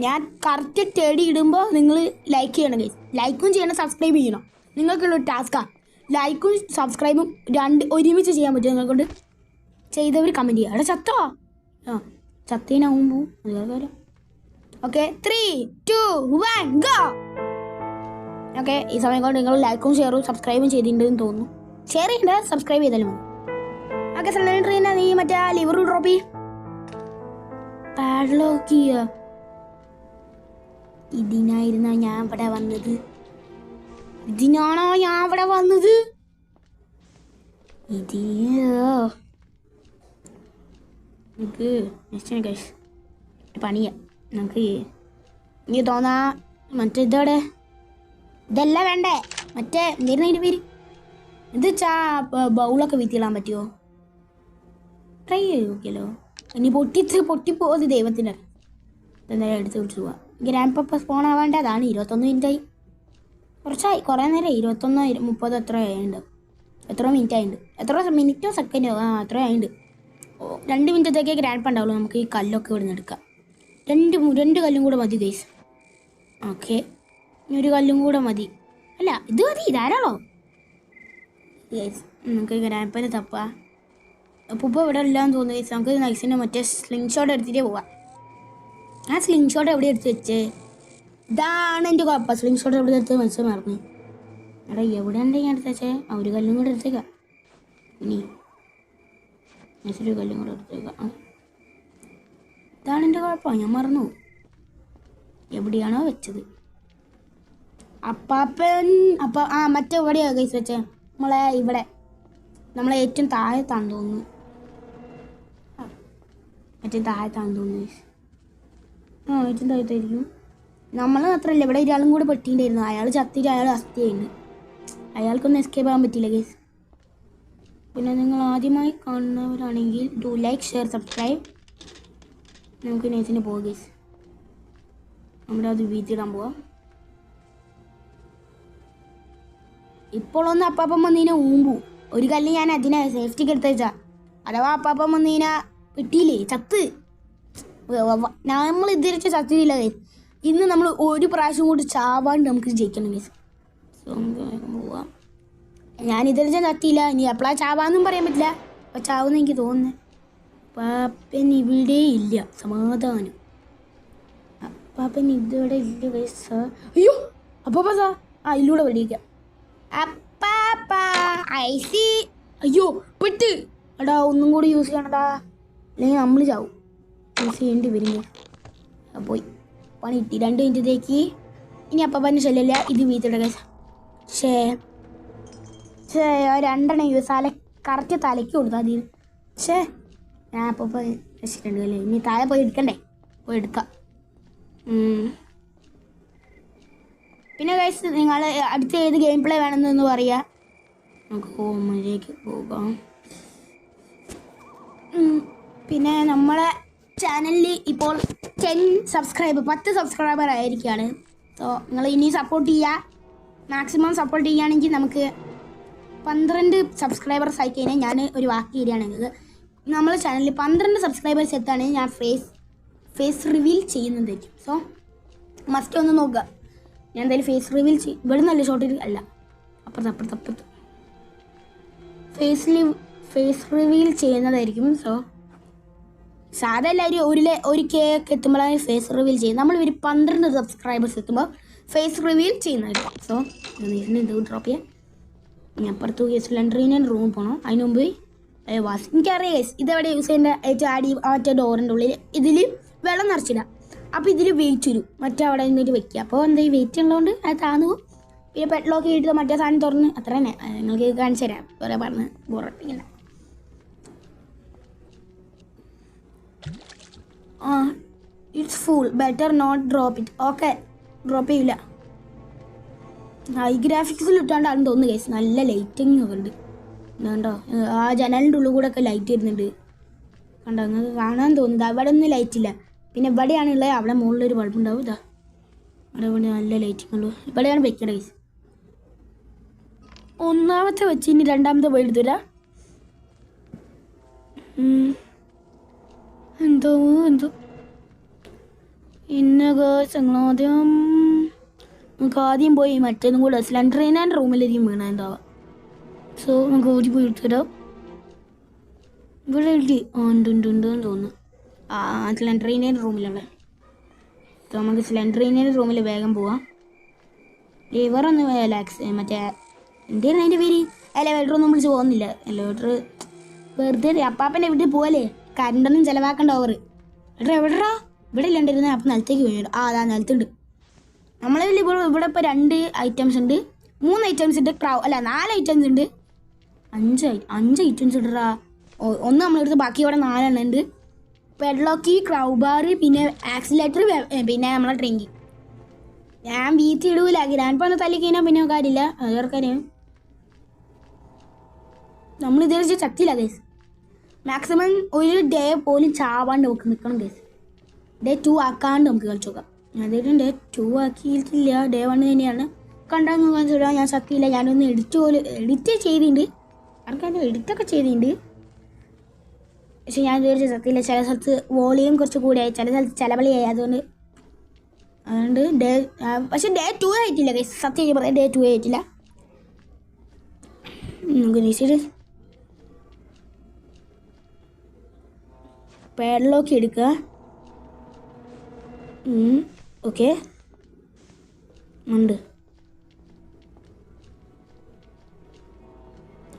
ഞാൻ കറക്റ്റ് ടെടി ഇടുമ്പോൾ നിങ്ങൾ ലൈക്ക് ചെയ്യണം ഗൈസ്. ലൈക്കും ചെയ്യണം, സബ്സ്ക്രൈബ് ചെയ്യണം. നിങ്ങൾക്കുള്ളൊരു ടാസ്ക്കാണ്. ലൈക്കും സബ്സ്ക്രൈബും ഒരുമിച്ച് ചെയ്യാൻ പറ്റും. നിങ്ങൾക്കൊണ്ട് ചെയ്തവർ കമൻറ്റ് ചെയ്യുക. അവിടെ ചത്തോ? ചത്തേനാവുമ്പോൾ അത് കാര്യം. Okay, 3, 2, 1 go. ഓക്കെ, ഈ സമയം കൊണ്ട് നിങ്ങൾ ലൈക്കും ഷെയറും സബ്സ്ക്രൈബും ചെയ്തിട്ടുണ്ടെന്ന് തോന്നുന്നു. ഷെയർ ചെയ്യണ്ട, സബ്സ്ക്രൈബ് ചെയ്താലും മതി. ഓക്കെ, സിലിണ്ടറിനെ നീ മറ്റേ ലിവർ ഡ്രോപ്പ് ചെയ്യ. പാഡ്ലോക്ക് ചെയ്യുക. ഇതിനായിരുന്നോ ഞാൻ ഇവിടെ വന്നത്? ഇതിനാണോ ഞാൻ ഇവിടെ വന്നത്? നമുക്ക് പണിയാ. നമുക്ക് എനിക്ക് തോന്നാ മറ്റേ ഇതോടെ ഇതല്ല വേണ്ടേ, മറ്റേ എന്തായിരുന്നു പേര്? ഇത് ബൗളൊക്കെ വിത്തിടാൻ പറ്റുമോ? ട്രൈ ചെയ്ത് നോക്കിയല്ലോ. ഇനി പൊട്ടിപ്പോകുന്നത് ദൈവത്തിൻ്റെ. എന്തായാലും എടുത്ത് വിളിച്ചു പോവാം. ഗ്രാൻഡ് പപ്പ സ്പോൺ ആവേണ്ട. അതാണ് 21 മിനിറ്റായി. കുറേ നേരം 21, 30 എത്ര ആയിട്ടുണ്ട്. എത്ര മിനിറ്റ് ആയിട്ടുണ്ട്? എത്ര മിനിറ്റോ സെക്കൻഡോ? അത്ര ആയിട്ടുണ്ട്. 2 മിനിറ്റത്തേക്കേ ഗ്രാൻഡ് പ ഉണ്ടാവുള്ളൂ. നമുക്ക് ഈ കല്ലൊക്കെ ഇവിടെ നിന്ന് എടുക്കാം. 2 കല്ലും കൂടെ മതി ഗൈസ്. ഓക്കെ, ഇനി ഒരു കല്ലും കൂടെ മതി. അല്ല, ഇത് മതി, ധാരാളോ ഗൈസ്. നമുക്ക് ഗ്രാൻഡ് പനെ തപ്പാം. അപ്പോൾ ഇപ്പോൾ ഇവിടെ ഇല്ലാന്ന് തോന്നുന്നു ഗൈസ്. നമുക്ക് നൈസിൻ്റെ മറ്റേ സ്ലിംഗ് ഷോട്ട് എടുത്തിട്ടേ പോവാം. ആ സ്ലിംഗ് ഷോട്ട് എവിടെ എടുത്ത് വെച്ചേ? ഇതാണ് എൻ്റെ കുഴപ്പം. സ്ലിംഗ് ഷോട്ട് എവിടെ എടുത്ത് മനസ്സിൽ മറന്നു. എടാ എവിടെ ഉണ്ട് ഞാൻ എടുത്ത് വെച്ചേ? ഒരു കല്ലും കൂടെ എടുത്തേക്കാം. ഇനി നൈസൊരു കല്ലും കൂടെ എടുത്തേക്കാം. ഇതാണ് എൻ്റെ കുഴപ്പം, ഞാൻ മറന്നു. എവിടെയാണോ വെച്ചത്? മറ്റേ എവിടെയാ ഗൈസ് വെച്ചേ? നമ്മളെ ഏറ്റവും താഴത്താന്ന് തോന്നുന്നു. ഏറ്റവും താഴത്താന്ന് ഗൈസ്. ഏറ്റവും താഴത്തായിരിക്കും. നമ്മൾ മാത്രമല്ല, ഇവിടെ ഒരാളും കൂടെ പെട്ടിണ്ടായിരുന്നു. അയാൾ ചത്തിട്ട് അയാൾ അസ്ഥിയായിരുന്നു. അയാൾക്കൊന്നും എസ്കേപ്പ് ആകാൻ പറ്റില്ല ഗൈസ്. പിന്നെ നിങ്ങൾ ആദ്യമായി കാണുന്നവരാണെങ്കിൽ ഡു ലൈക്ക്, ഷെയർ, സബ്സ്ക്രൈബ്. നമുക്ക് നേച്ചിന് പോകാം ഗൈസ്. നമ്മുടെ അത് വീട്ടിടാൻ പോവാം. ഇപ്പോഴൊന്ന് അപ്പാപ്പം വന്നീനെ ഊമ്പു. ഒരു കല്ല് ഞാൻ അതിനെ സേഫ്റ്റിക്ക് എടുത്ത് വെച്ചാ. അഥവാ അപ്പാപ്പം വന്നീനെ കിട്ടിയില്ലേ, ചത്ത്. നമ്മൾ ഇതിരിച്ച് ചത്തിയില്ല ഗൈസ്. ഇന്ന് നമ്മൾ ഒരു പ്രാവശ്യം കൂടി ചാവാണ്ട് നമുക്ക് ജയിക്കണം ഗൈസ്. സോ നമുക്ക് പോവാം. ഞാൻ ഇതിരിച്ച ചത്തിയില്ല. ഇനി എപ്പോഴാണ് ചാവാന്നും പറയാൻ പറ്റില്ല. അപ്പോൾ ചാവുന്ന എനിക്ക് തോന്നുന്നത്. പാപ്പൻ ഇവിടെ ഇല്ല. സമാധാനം. അപ്പാപ്പൻ ഇതിവിടെ ഇല്ല ഗൈസ്. അയ്യോ അപ്പാപ്പ സാ ഇതിലൂടെ വെടിയിക്കാം. അപ്പാപ്പ ഐസി. അയ്യോ പെട്ട്. എടാ ഒന്നും കൂടി യൂസ് ചെയ്യണടാ, അല്ലെങ്കിൽ നമ്മൾ ചാവും. യൂസ് ചെയ്യേണ്ടി വരും. പോയി പണി കിട്ടി. 2 മിനിറ്റത്തേക്ക് ഇനി അപ്പാപ്പൻ്റെ ശല്യമില്ല. ഇത് വീട്ടിയുടെ കേസ്. പക്ഷേ 2 യൂസ് കറക്റ്റ് തലയ്ക്ക് കൊടുത്താൽ മതി. പക്ഷേ ഞാൻ അപ്പോൾ വെച്ചിട്ടുണ്ട് അല്ലേ. ഇനി താഴെ പോയി എടുക്കണ്ടേ? പോയി എടുക്കാം. പിന്നെ ഗൈസ് നിങ്ങൾ അടുത്ത ഏത് ഗെയിം പ്ലേ വേണമെന്നൊന്ന് പറയുക. നമുക്ക് ഹോമിലേക്ക് പോകാം. പിന്നെ നമ്മളെ ചാനലിൽ ഇപ്പോൾ 10 സബ്സ്ക്രൈബർ ആയിരിക്കുകയാണ്. സോ നിങ്ങൾ ഇനി സപ്പോർട്ട് ചെയ്യുക. മാക്സിമം സപ്പോർട്ട് ചെയ്യുകയാണെങ്കിൽ നമുക്ക് 12 സബ്സ്ക്രൈബേഴ്സ് ആയി കഴിഞ്ഞാൽ ഞാൻ ഒരു വാക്ക് ചെയ്യുകയാണെങ്കിൽ നമ്മളെ ചാനലിൽ 12 സബ്സ്ക്രൈബേഴ്സ് എത്താണെങ്കിൽ ഞാൻ ഫേസ് റിവീൽ ചെയ്യുന്നതായിരിക്കും. സോ മസ്റ്റ് ഒന്ന് നോക്കുക. ഞാൻ എന്തായാലും ഫേസ് റിവീൽ ഇവിടെ നല്ല ഷോട്ടിൽ അല്ല, അപ്പുറത്ത് ഫേസ് റിവീൽ ചെയ്യുന്നതായിരിക്കും. സോ സാധാ എല്ലാവരും ഒരു കേക്ക് എത്തുമ്പോഴാണ് ഫേസ് റിവീൽ ചെയ്യുന്നത്. നമ്മൾ ഒരു 12 സബ്സ്ക്രൈബേഴ്സ് എത്തുമ്പോൾ ഫേസ് റിവീൽ ചെയ്യുന്നതായിരിക്കും. സോ ഇത് ഡ്രോപ്പ് ചെയ്യാം. ഇനി അപ്പുറത്ത് സിലിണ്ടറിന് റൂമിൽ പോകണം. അതിന് മുമ്പ് എനിക്കറിയാം ഗൈസ് ഇതെവിടെ യൂസ് ചെയ്യേണ്ട ചാടി മറ്റേ ഡോറിൻ്റെ ഉള്ളിൽ ഇതിൽ വെള്ളം നിറച്ചില്ല. അപ്പോൾ ഇതിൽ വെയിറ്റ് വരും മറ്റേ അവിടെ നിന്നിട്ട് വെക്കുക. അപ്പോൾ എന്താ ഈ വെയിറ്റ് ഉള്ളതുകൊണ്ട് അത് താന്നു പോകും. പിന്നെ പെട്രോളൊക്കെ ഇട്ട് മറ്റേ സാധനം തുറന്ന് അത്ര തന്നെ നിങ്ങൾക്ക് കാണിച്ചു തരാം. കുറേ പറഞ്ഞ് ബോറട്ടില്ല. It's full better not drop it. Okay drop ചെയ്യില്ല. ഹൈ ഗ്രാഫിക്സിൽ ഇട്ടാണ്ടാണെന്ന് തോന്നുന്നു ഗൈസ്. നല്ല ലൈറ്റിങ് ഒക്കെ ഉണ്ട് കണ്ടോ. ആ ജനലിൻ്റെ ഉള്ളിൽ കൂടെ ഒക്കെ ലൈറ്റ് വരുന്നുണ്ട് കണ്ടോ. നിങ്ങൾക്ക് കാണാൻ തോന്നുന്നത് അവിടെ ഒന്നും ലൈറ്റ് ഇല്ല. പിന്നെ ഇവിടെയാണുള്ളത്. അവിടെ മുകളിലൊരു ബൾബ് ഉണ്ടാവും. ഇതാ അവിടെ ഇവിടെ നല്ല ലൈറ്റിംഗ് ഉള്ളൂ. ഇവിടെയാണ് വെക്കേണ്ട ഗൈസ്. ഒന്നാമത്തെ വെച്ച് ഇനി രണ്ടാമത്തെ പോയി എടുത്തില്ല. എന്തോ ഇന്ന ഗേൾസ് ഞങ്ങളാദ്യം നമുക്ക് ആദ്യം പോയി മറ്റേതും കൂടെ സിലിണ്ടറിൻ്റെ റൂമിലായിരിക്കും വീണ ഉണ്ടാവുക. സോ നമുക്ക് ഓടി പോയി എടുത്തിടാം. ഇവിടെ ഉണ്ടെന്ന് തോന്നുന്നു. സിലിണ്ടറിൻ്റെ റൂമിലുള്ള. സോ നമുക്ക് സിലിണ്ടറിൻ്റെ റൂമിൽ വേഗം പോവാം. ലിവറൊന്ന് മറ്റേ എന്തായിരുന്നു അതിൻ്റെ പേര്? എലവേറ്ററൊന്നും വിളിച്ച് പോകുന്നില്ല. എലവേറ്റർ വെറുതെ അപ്പാപ്പൻ്റെ വീട്ടിൽ പോവല്ലേ, കറണ്ടൊന്നും ചിലവാക്കണ്ട ഓവർ. എവിടെടാ ഇവിടെ ഇല്ലാണ്ടിരുന്നത്. അപ്പം നിലത്തേക്ക് വീണു. അതാ നിലത്തുണ്ട്. നമ്മളെ ഇവിടെ ഇപ്പോൾ 2 ഐറ്റംസ് ഉണ്ട്, 3 ഐറ്റംസ് ഉണ്ട്. 4 ഐറ്റംസ് ഉണ്ട്. 5 ഐറ്റംസ് ഇടറാ. ഒന്ന് നമ്മളെടുത്ത് ബാക്കി ഇവിടെ 4 എണ്ണം ഉണ്ട്. പെഡ്ലോക്ക്, ക്രൗബാർ, പിന്നെ ആക്സിലേറ്റർ, പിന്നെ നമ്മളെ ഡ്രിങ്ക്. ഞാൻ വീത്തി ഇടൂല. ഗ്രാൻഡ് ഒന്ന് തല്ലി കഴിഞ്ഞാൽ പിന്നെ കാര്യമില്ല. അതൊർക്കാരെയും നമ്മൾ ഇതേ ചത്തില്ല ഗൈസ്. മാക്സിമം ഒരു ഡേ പോലും ചാവാണ്ട് നമുക്ക് നിൽക്കണം ഗൈസ്. ഡേ 2 ആക്കാണ്ട് നമുക്ക് കളിച്ചു നോക്കാം. അതായത് ഡേ 2 ആക്കിയിട്ടില്ല, ഡേ 1 തന്നെയാണ്. കണ്ടാന്ന് കാണിച്ചിടാം. ഞാൻ ചത്തിയില്ല. ഞാനൊന്ന് എഡിറ്റ് ചെയ്തിട്ടുണ്ട്. ആർക്കാരും എഡിറ്റൊക്കെ ചെയ്തിട്ടുണ്ട്. പക്ഷെ ഞാൻ വിചാരിച്ച സത്യമില്ല. ചില സ്ഥലത്ത് വോളിയം കുറച്ച് കൂടിയായി, ചില സ്ഥലത്ത് ചിലവളിയായി. അതുകൊണ്ട് ഡേ പക്ഷെ ഡേ 2 ആയിട്ടില്ല ഗൈസ്. സത്യം പറയാം, ഡേ 2 ആയിട്ടില്ല. നമുക്ക് നിശ്ചയിട്ട് പാഡ്ലോക്ക് എടുക്കുക. ഓക്കെ ഉണ്ട്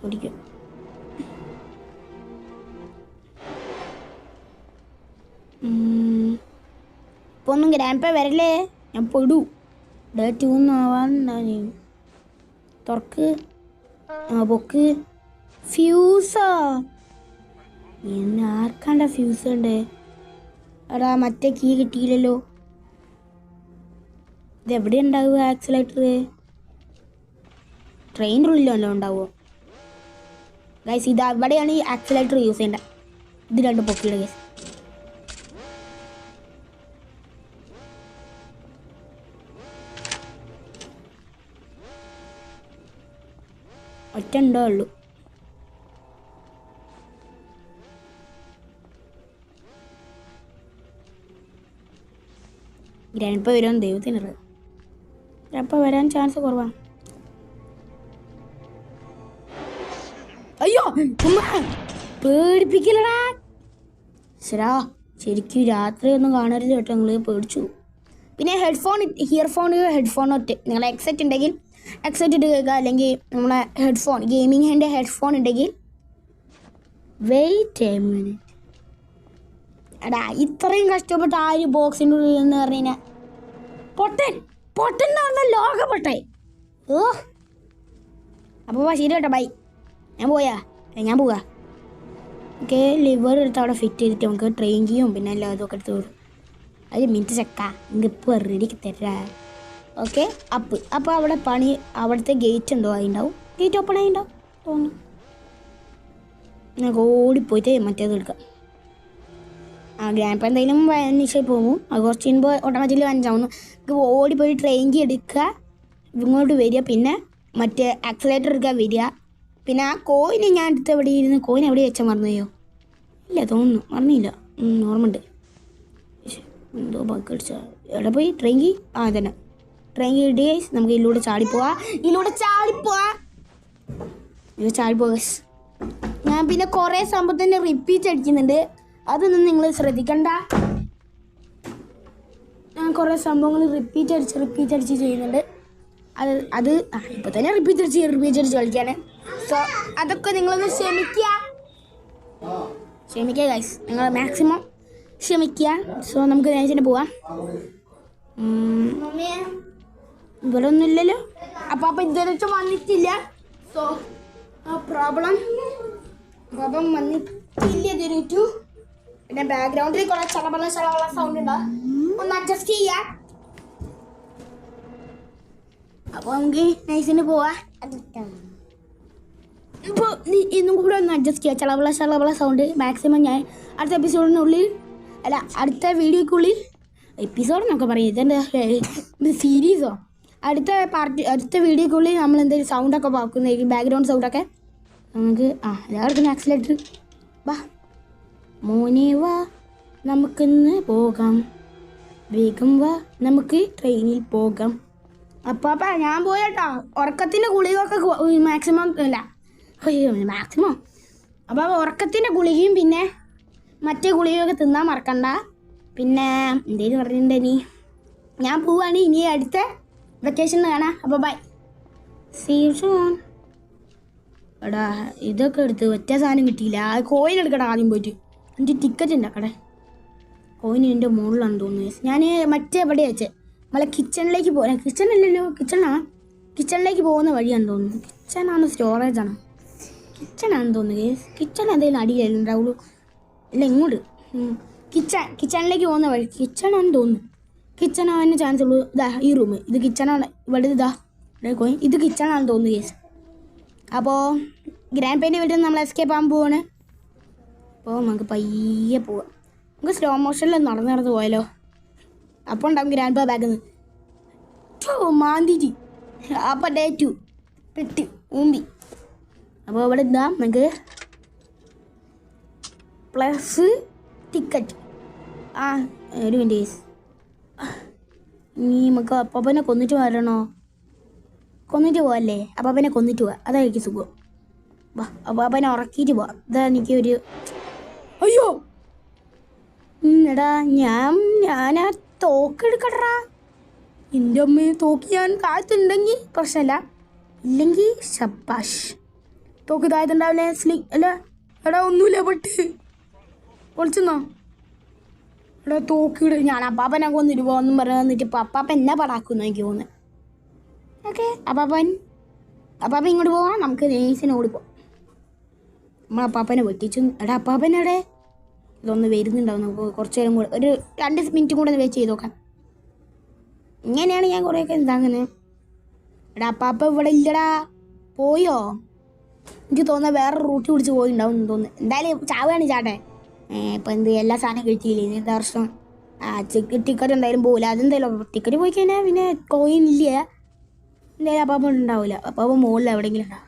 ഓടിക്കും. ഇപ്പോൾ ഒന്നും ഗ്രാൻഡ് വരല്ലേ, ഞാൻ പൊടൂ. ഡേ 2 ആവാൻ തുറക്ക്. പൊക്ക്. ഫ്യൂസാ എന്നെ ആർക്കാണ്ട ഫ്യൂസ് ഉണ്ട്? എടാ മറ്റേ കീ കിട്ടിയില്ലല്ലോ. ഇതെവിടെ ഉണ്ടാവുക ആക്സിലേറ്റർ? ട്രെയിനിൻ്റെ ഉള്ളിലല്ലോ ഉണ്ടാവുമോ ഗൈസ്? ഇത് അവിടെയാണ് ഈ ആക്സിലേറ്റർ യൂസ് ചെയ്യേണ്ടത്. ഇത് 2 പൊക്കിയുടെ ഗൈസ്. ഒറ്റ ഉണ്ടോ ഉള്ളൂ. ഗ്രാൻഡ് വരാൻ ദൈവത്തിനത്. ഗ്രാൻഡ് വരാൻ ചാൻസ് കുറവാണ്. അയ്യോ പേടിപ്പിക്കലടാ. ശരാ ശരിക്കും രാത്രി ഒന്നും കാണരുത് കേട്ടോ. നിങ്ങൾ പേടിച്ചു. പിന്നെ ഹെഡ്ഫോൺ ഒറ്റ നിങ്ങളെ എക്സെറ്റ് ഉണ്ടെങ്കിൽ എക്സെറ്റ് ഇട്ട് കേൾക്കുക. അല്ലെങ്കിൽ നമ്മളെ ഹെഡ്ഫോൺ ഗെയിമിങ്ങിൻ്റെ ഹെഡ്ഫോൺ ഉണ്ടെങ്കിൽ വെയിറ്റ് എ മിനിറ്റ്. എടാ ഇത്രയും കഷ്ടപ്പെട്ട് ആ ഒരു ബോക്സിൻ്റെ ഉള്ളിൽ എന്ന് പറഞ്ഞു കഴിഞ്ഞാൽ പൊട്ടൻ പറഞ്ഞ ലോക പൊട്ടൻ. ഓ അപ്പോൾ ശരി കേട്ടോ, ബൈ. ഞാൻ പോവാ. ഓക്കെ ലിവർ എടുത്ത് അവിടെ ഫിറ്റ് ചെയ്തിട്ട് നമുക്ക് ട്രെയിൻ ചെയ്യും. പിന്നെ എല്ലാം ഇതൊക്കെ എടുത്ത് വരും. അത് മിനിറ്റ് ചക്ക നിങ്ങൾക്ക് ഇപ്പോൾ റെഡിക്ക് തരാം. ഓക്കെ അപ്പോൾ അവിടെ അവിടുത്തെ ഗേറ്റ് ഉണ്ടോ? അതുണ്ടാവും. ഗേറ്റ് ഓപ്പൺ ആയിട്ടുണ്ടാവും തോന്നുന്നു. ഞങ്ങൾക്ക് ഓടിപ്പോയിട്ട് മറ്റേത് എടുക്കാം. ഗ്രാൻഡ് എന്തെങ്കിലും നിശ്ചയം പോകും. അത് കുറച്ച് കഴിയുമ്പോൾ ഓട്ടോമാറ്റിക്കലി വഞ്ചാവുന്നു. ഓടിപ്പോയി ട്രെയിൻ എടുക്കുക, ഇങ്ങോട്ട് വരിക, പിന്നെ മറ്റേ ആക്സിലേറ്റർ എടുക്കുക വരിക. പിന്നെ ആ കോയിന് ഞാൻ എടുത്ത് എവിടെ ഇരുന്ന് കോയിൻ എവിടെ വെച്ചാൽ മറന്നുപോയോ? ഇല്ല തോന്നുന്നു, മറന്നില്ല. ഓർമ്മയുണ്ട്. എന്തോ ബഗ് അടിച്ചാൽ എവിടെ പോയി ട്രെയിൻ തന്നെ ട്രെയിൻ ഇടുക. നമുക്ക് ഇതിലൂടെ ചാടിപ്പോവാ. ഞാൻ പിന്നെ കുറേ സംഭവം തന്നെ റിപ്പീറ്റ് അടിക്കുന്നുണ്ട്. അതൊന്നും നിങ്ങൾ ശ്രദ്ധിക്കണ്ട. ഞാൻ കുറേ സംഭവങ്ങൾ റിപ്പീറ്റ് അടിച്ച് ചെയ്യുന്നുണ്ട്. അത് ഇപ്പോൾ തന്നെ റിപ്പീറ്റ് അടിച്ച് കളിക്കുകയാണ്. സോ അതൊക്കെ നിങ്ങളൊന്ന് ക്ഷമിക്കുക. ക്ഷമിക്കുക ഗൈസ്, നിങ്ങൾ മാക്സിമം ക്ഷമിക്കുക. സോ നമുക്ക് നേരത്തിന് പോവാം. ഇവിടെ ഒന്നുമില്ലല്ലോ. അപ്പം ഇതുവരെ വന്നിട്ടില്ല. സോ പ്രോബ്ലം വന്നിട്ടില്ല ഇതുവരെ. പിന്നെ ബാക്ക്ഗ്രൗണ്ടിൽ കുറെ ചളവള സൗണ്ട് ഉണ്ടാ, ഒന്ന് അഡ്ജസ്റ്റ് ചെയ്യാം. അപ്പൊ നമുക്ക് നൈസിന് പോവാ. ഇപ്പോൾ ഇന്നും കൂടെ ഒന്ന് അഡ്ജസ്റ്റ് ചെയ്യാം. ചളവള സൗണ്ട് മാക്സിമം. ഞാൻ അടുത്ത എപ്പിസോഡിനുള്ളിൽ അടുത്ത വീഡിയോക്കുള്ളിൽ എപ്പിസോഡ് എന്നൊക്കെ പറയും, ഇതെന്താ ഇത് സീരീസോ, അടുത്ത വീഡിയോക്കുള്ളിൽ നമ്മൾ എന്തെങ്കിലും സൗണ്ടൊക്കെ പാക്കുന്നതായിരിക്കും, ബാക്ക്ഗ്രൗണ്ട് സൗണ്ടൊക്കെ. നമുക്ക് എല്ലാവർക്കും ആക്സിലേറ്റർ വാ മോനെ വാ നമുക്കിന്ന് പോകാം, വേഗം വാ നമുക്ക് ട്രെയിനിൽ പോകാം. അപ്പം ഞാൻ പോയട്ടോ. ഉറക്കത്തിൻ്റെ ഗുളികയൊക്കെ മാക്സിമം അപ്പോൾ ഉറക്കത്തിൻ്റെ ഗുളികയും പിന്നെ മറ്റേ ഗുളികയൊക്കെ തിന്നാൻ മറക്കണ്ട. പിന്നെ എന്തേലും പറഞ്ഞിട്ടുണ്ടെനി ഞാൻ പോവാണ്. ഇനി അടുത്ത വെക്കേഷനിൽ കാണാം. അപ്പോൾ ബൈ, സീ യു സൂൺ. എടാ ഇതൊക്കെ എടുത്ത് ഒറ്റ സാധനം കിട്ടിയില്ല. ആ കോയിൻ എടുക്കടാ ആദ്യം പോയിട്ട്. എൻ്റെ ടിക്കറ്റ് ഉണ്ടാക്കടേ. കോയിൻ എൻ്റെ മുകളിലാണെന്ന് തോന്നുന്നു. ഞാൻ മറ്റേ എവിടെ വെച്ചേ നമ്മളെ കിച്ചണിലേക്ക് പോകാൻ. കിച്ചണല്ലല്ലോ, കിച്ചണിലേക്ക് പോകുന്ന വഴിയാണെന്ന് തോന്നുന്നു. കിച്ചണാണ് സ്റ്റോറേജാണ്, കിച്ചണാണെന്ന് തോന്നുന്നു. കിച്ചൺ എന്തെങ്കിലും അടിയിലായിരുന്നു ഉണ്ടാവുള്ളൂ. ഇല്ല ഇങ്ങോട്ട് കിച്ചണിലേക്ക് പോകുന്ന വഴി കിച്ചണാണെന്ന് തോന്നുന്നു. കിച്ചൺ ആവാൻ ചാൻസ് ഉള്ളൂ. ഇതാ ഈ റൂം, ഇത് കിച്ചണാണ്. ഇവിടെ ഇതാ കോയിൻ, ഇത് കിച്ചണാണെന്ന് തോന്നുന്നു കേസ്. അപ്പോൾ ഗ്രാൻഡ് പേൻ്റെ വീട്ടിൽ നമ്മൾ എസ്കേപ്പ് ആകാൻ പോവാണ്. അപ്പോൾ നമുക്ക് പയ്യെ പോവാം. നമുക്ക് സ്ലോ മോഷനിൽ നടന്ന് പോയാലോ. അപ്പോൾ ഉണ്ടാവും ഗ്രാൻഡ് പാ ബാഗിൽ നിന്ന് മാന്തിരി. അപ്പോൾ ഡേ 2 പെട്ട് ഊമ്പി. അപ്പോൾ ഇവിടെ എന്താ നമുക്ക് പ്ലസ് ടിക്കറ്റ്. ഒരു മിനിറ്റ്. ഇനി നമുക്ക് അപ്പാപ്പനെ കൊന്നിട്ട് വരണോ? കൊന്നിട്ട് പോവല്ലേ? അപ്പാപ്പനെ കൊന്നിട്ട് പോവാം, അതായിരിക്കും സുഖം. വാ അപ്പാപ്പനെ ഉറക്കിയിട്ട് പോവാം. ഇതാ എനിക്കൊരു അയ്യോ എടാ ഞാൻ ആ തോക്കെടുക്കട്ടാ. എൻ്റെ അമ്മയെ തോക്ക് ഞാൻ താഴത്തുണ്ടെങ്കിൽ പ്രശ്നമല്ല, ഇല്ലെങ്കിൽ ശബാഷ്. തോക്ക് താഴത്തുണ്ടാവില്ലേ? അല്ല എടാ ഒന്നുമില്ല, പെട്ട് പൊളിച്ചെന്നോ. എടാ തോക്കിട്. ഞാൻ അപ്പാപ്പനെ കൊന്നിട്ട് പോകാമെന്നും പറഞ്ഞു വന്നിട്ട് ഇപ്പം അപ്പാപ്പൻ എന്നെ പടാക്കുന്നു എനിക്ക് തോന്നുന്നത്. ഓക്കെ അപ്പാപ്പൻ ഇങ്ങോട്ട് പോവാം. നമുക്ക് നേഴ്സിനെ ഓടി പോവാം. നമ്മളപ്പാപ്പനെ വെട്ടിച്ചു. എടാ അപ്പാപ്പനെവിടെ? ഇതൊന്ന് വരുന്നുണ്ടാവും. നമുക്ക് കുറച്ച് നേരം കൂടെ ഒരു 2 മിനിറ്റും കൂടെ ഒന്ന് വെയിറ്റ് ചെയ്ത് നോക്കാം. ഇങ്ങനെയാണ് ഞാൻ കുറേയൊക്കെ എന്താങ്ങനെ. എടാ അപ്പാപ്പ ഇവിടെ ഇല്ലടാ, പോയോ? എനിക്ക് തോന്നുന്നത് വേറെ റൂട്ട് പിടിച്ച് പോയിണ്ടാവും എന്ന് തോന്നുന്നു. എന്തായാലും ചാവാണ് ചാട്ടെ. ഇപ്പം എന്ത് എല്ലാ സാധനം കഴിച്ചില്ലേ ഇനി എന്താ പ്രശ്നം? ടിക്കറ്റ് എന്തായാലും പോകില്ല. അതെന്തായാലും ടിക്കറ്റ് പോയി കഴിഞ്ഞാൽ പിന്നെ കോയിൻ ഇല്ല, എന്തായാലും അപ്പാപ്പ ഉണ്ടാവില്ല. അപ്പാപ്പ മുകളിൽ എവിടെയെങ്കിലും ഉണ്ടാവും.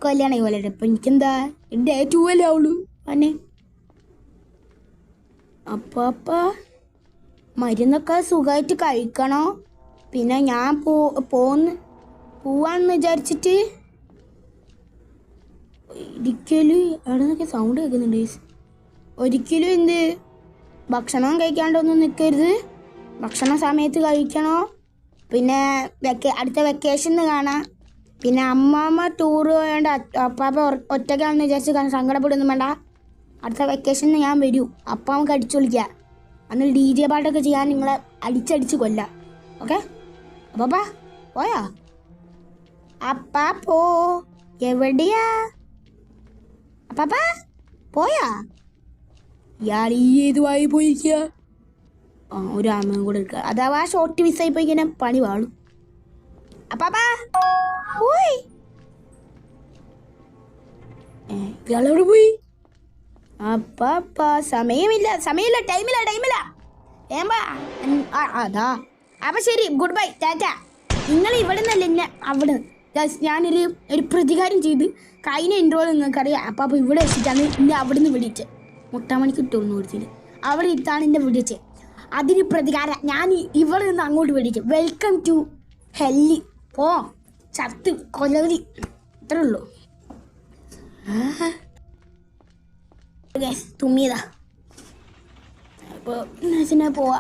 കല്യാണം പോലെ ഇപ്പം എനിക്കെന്താ ഡേ 2 അല്ലേ ആവുള്ളൂ. അന്നെ അപ്പാപ്പ മരുന്നൊക്കെ സുഖമായിട്ട് കഴിക്കണോ? പിന്നെ ഞാൻ പോവാന്ന് വിചാരിച്ചിട്ട് ഒരിക്കലും അവിടെ നിന്നൊക്കെ സൗണ്ട് കേൾക്കുന്നുണ്ട്. ഒരിക്കലും എന്ത് ഭക്ഷണം കഴിക്കാണ്ടൊന്നും നിൽക്കരുത്. ഭക്ഷണ സമയത്ത് കഴിക്കണോ? പിന്നെ അടുത്ത വെക്കേഷന് കാണാം. പിന്നെ അമ്മാമ്മ ടൂർ പോയോണ്ട് അപ്പാപ്പ ഒറ്റയ്ക്കാണെന്ന് വിചാരിച്ച് സങ്കടപ്പെടുന്നു വേണ്ട. അടുത്ത വെക്കേഷന് ഞാൻ വരൂ. അപ്പം നമുക്ക് അടിച്ചു വിളിക്കാം. അന്ന് DJ പാട്ടൊക്കെ ചെയ്യാൻ നിങ്ങളെ അടിച്ചടിച്ച് കൊല്ലാം. ഓക്കെ അപ്പാ പോയാ? അപ്പാ പോ എവിടെയാ? അപ്പാ പോയാ? ഇയാൾ ഏതുവായി പോയിരിക്കുക? ഒരു ആമയും കൂടെ എടുക്കുക. അഥവാ ഷോർട്ട് മിസ്സായി പോയി കഴിഞ്ഞാൽ പണി വാളും. അപ്പാ പോയി. ഇയാളെവിടെ പോയി? അപ്പാ സമയമില്ല ടൈമില്ല ഏമ്പാ. അതാ അപ്പം ശരി, ഗുഡ് ബൈ, ടാറ്റ. നിങ്ങൾ ഇവിടെ നിന്നല്ല എന്നെ അവിടെ ഞാനൊരു പ്രതികാരം ചെയ്ത് കഴിഞ്ഞ ഇൻട്രോയിൽ നിങ്ങൾക്കറിയാം. അപ്പം ഇവിടെ വെച്ചിട്ടാണ് എന്നെ അവിടെ നിന്ന് വിളിച്ചത്. മുട്ടാമണിക്ക് ഇട്ടൊന്നും വിളിച്ചില്ല, അവിടെ ഇട്ടാണ് എന്നെ വിളിച്ചത്. അതിന് പ്രതികാരം ഞാൻ ഇവിടെ നിന്ന് അങ്ങോട്ട് വിളിച്ചു. വെൽക്കം ടു ഹെല്ലി. പോ ചത്ത് കൊലവരി, ഇത്രേ ഉള്ളൂ. തുമ്മിയതാ. അപ്പോൾ പോവാ.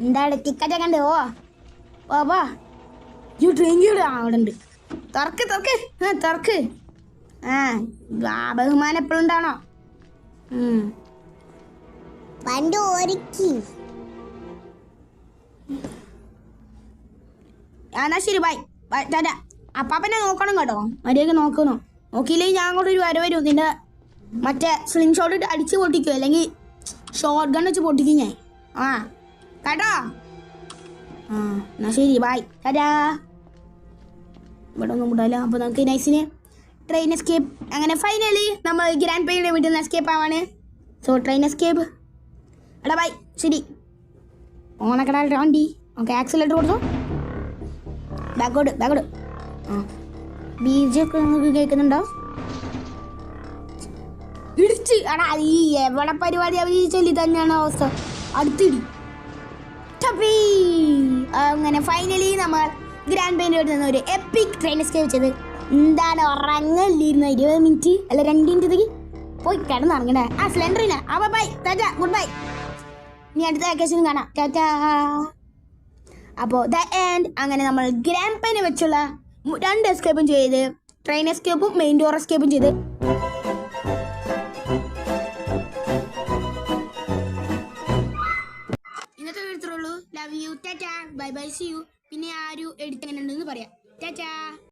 എന്താണ് ടിക്കറ്റ് കണ്ട് പോവാ. ട്രെയിൻ അവിടെ ഉണ്ട്. തുറക്ക് ബഹുമാനം എപ്പോഴും ഉണ്ടാണോ? പണ്ട് ഒരുക്കി. എന്നാ ശരി, ബൈ ബൈ, ടാറ്റാ. അപ്പാപ്പനെ നോക്കണം കേട്ടോ, മര്യാദക്ക് നോക്കണോ? നോക്കിയില്ലെങ്കിൽ ഞാൻ അങ്ങോട്ട് ഒരു വരും. നിന്റെ മറ്റേ സ്ലിംഗ് ഷോട്ട് ഇട്ട് അടിച്ച് പൊട്ടിക്കും, അല്ലെങ്കിൽ ഷോർട്ട് ഗൺ വെച്ച് പൊട്ടിക്കും ഞാൻ. കേട്ടോ? എന്നാ ശരി, ബൈ, ടാറ്റാ. ഇവിടെ ഒന്നും കൂടാല്ലോ. അപ്പോൾ നമുക്ക് നൈസിന് ട്രെയിൻ എസ്കേപ്പ്. അങ്ങനെ ഫൈനലി നമ്മൾ ഗ്രാൻഡ് പേയുടെ വീട്ടിൽ നിന്ന് എസ്കേപ്പ് ആവാണ്. So train escape. എടാ ബൈ, ശരി. ഓണക്കട വണ്ടി. ഓക്കെ, ആക്സിലേറ്റർ കൊടുത്തു. ബാക്കോട്ട്. ബീജൊക്കെ നിങ്ങൾക്ക് കേൾക്കുന്നുണ്ടോ? ഇടിച്ച് എടാ, ഈ എവിടെ പരിപാടി അവതരിച്ചല്ലി തന്നെയാണ് അവസ്ഥ. അടുത്തിടി. അങ്ങനെ ഫൈനലി നമ്മൾ ഗ്രാൻഡ് പേൻ്റെ നിന്ന് ഒരു എപ്പിക് ട്രെയിൻ എസ്കേപ്പ് ചെയ്ത്. എന്താണ് ഉറങ്ങല്ലിരുന്ന 20 മിനിറ്റ് അല്ല 2 മിനിറ്റത്തേക്ക് പോയി കിടന്നിറങ്ങണ്ടേ. സിലിണ്ടറില്ല. Bye, ta-ta, goodbye. ഇനി അടുത്ത വെക്കേഷൻ കാണാം. ടാറ്റാ. അപ്പോൾ ദ എൻഡ്. അങ്ങനെ നമ്മൾ ഗ്രാൻഡ് പേനെ വെച്ചുള്ള 2 എസ്കേപ്പും ചെയ്ത്, ട്രെയിൻ എസ്കേപ്പും മെയിൻ ഡോർ എസ്കേപ്പും ചെയ്ത്. ഇന്നത്തെ വീഡിയോ ഉള്ളൂ. Love you, tata, bye bye, see you. പിന്നെ ആരും എഡിറ്റ് എങ്ങനെ ഉണ്ടെന്ന് പറയാം. ടാറ്റാ.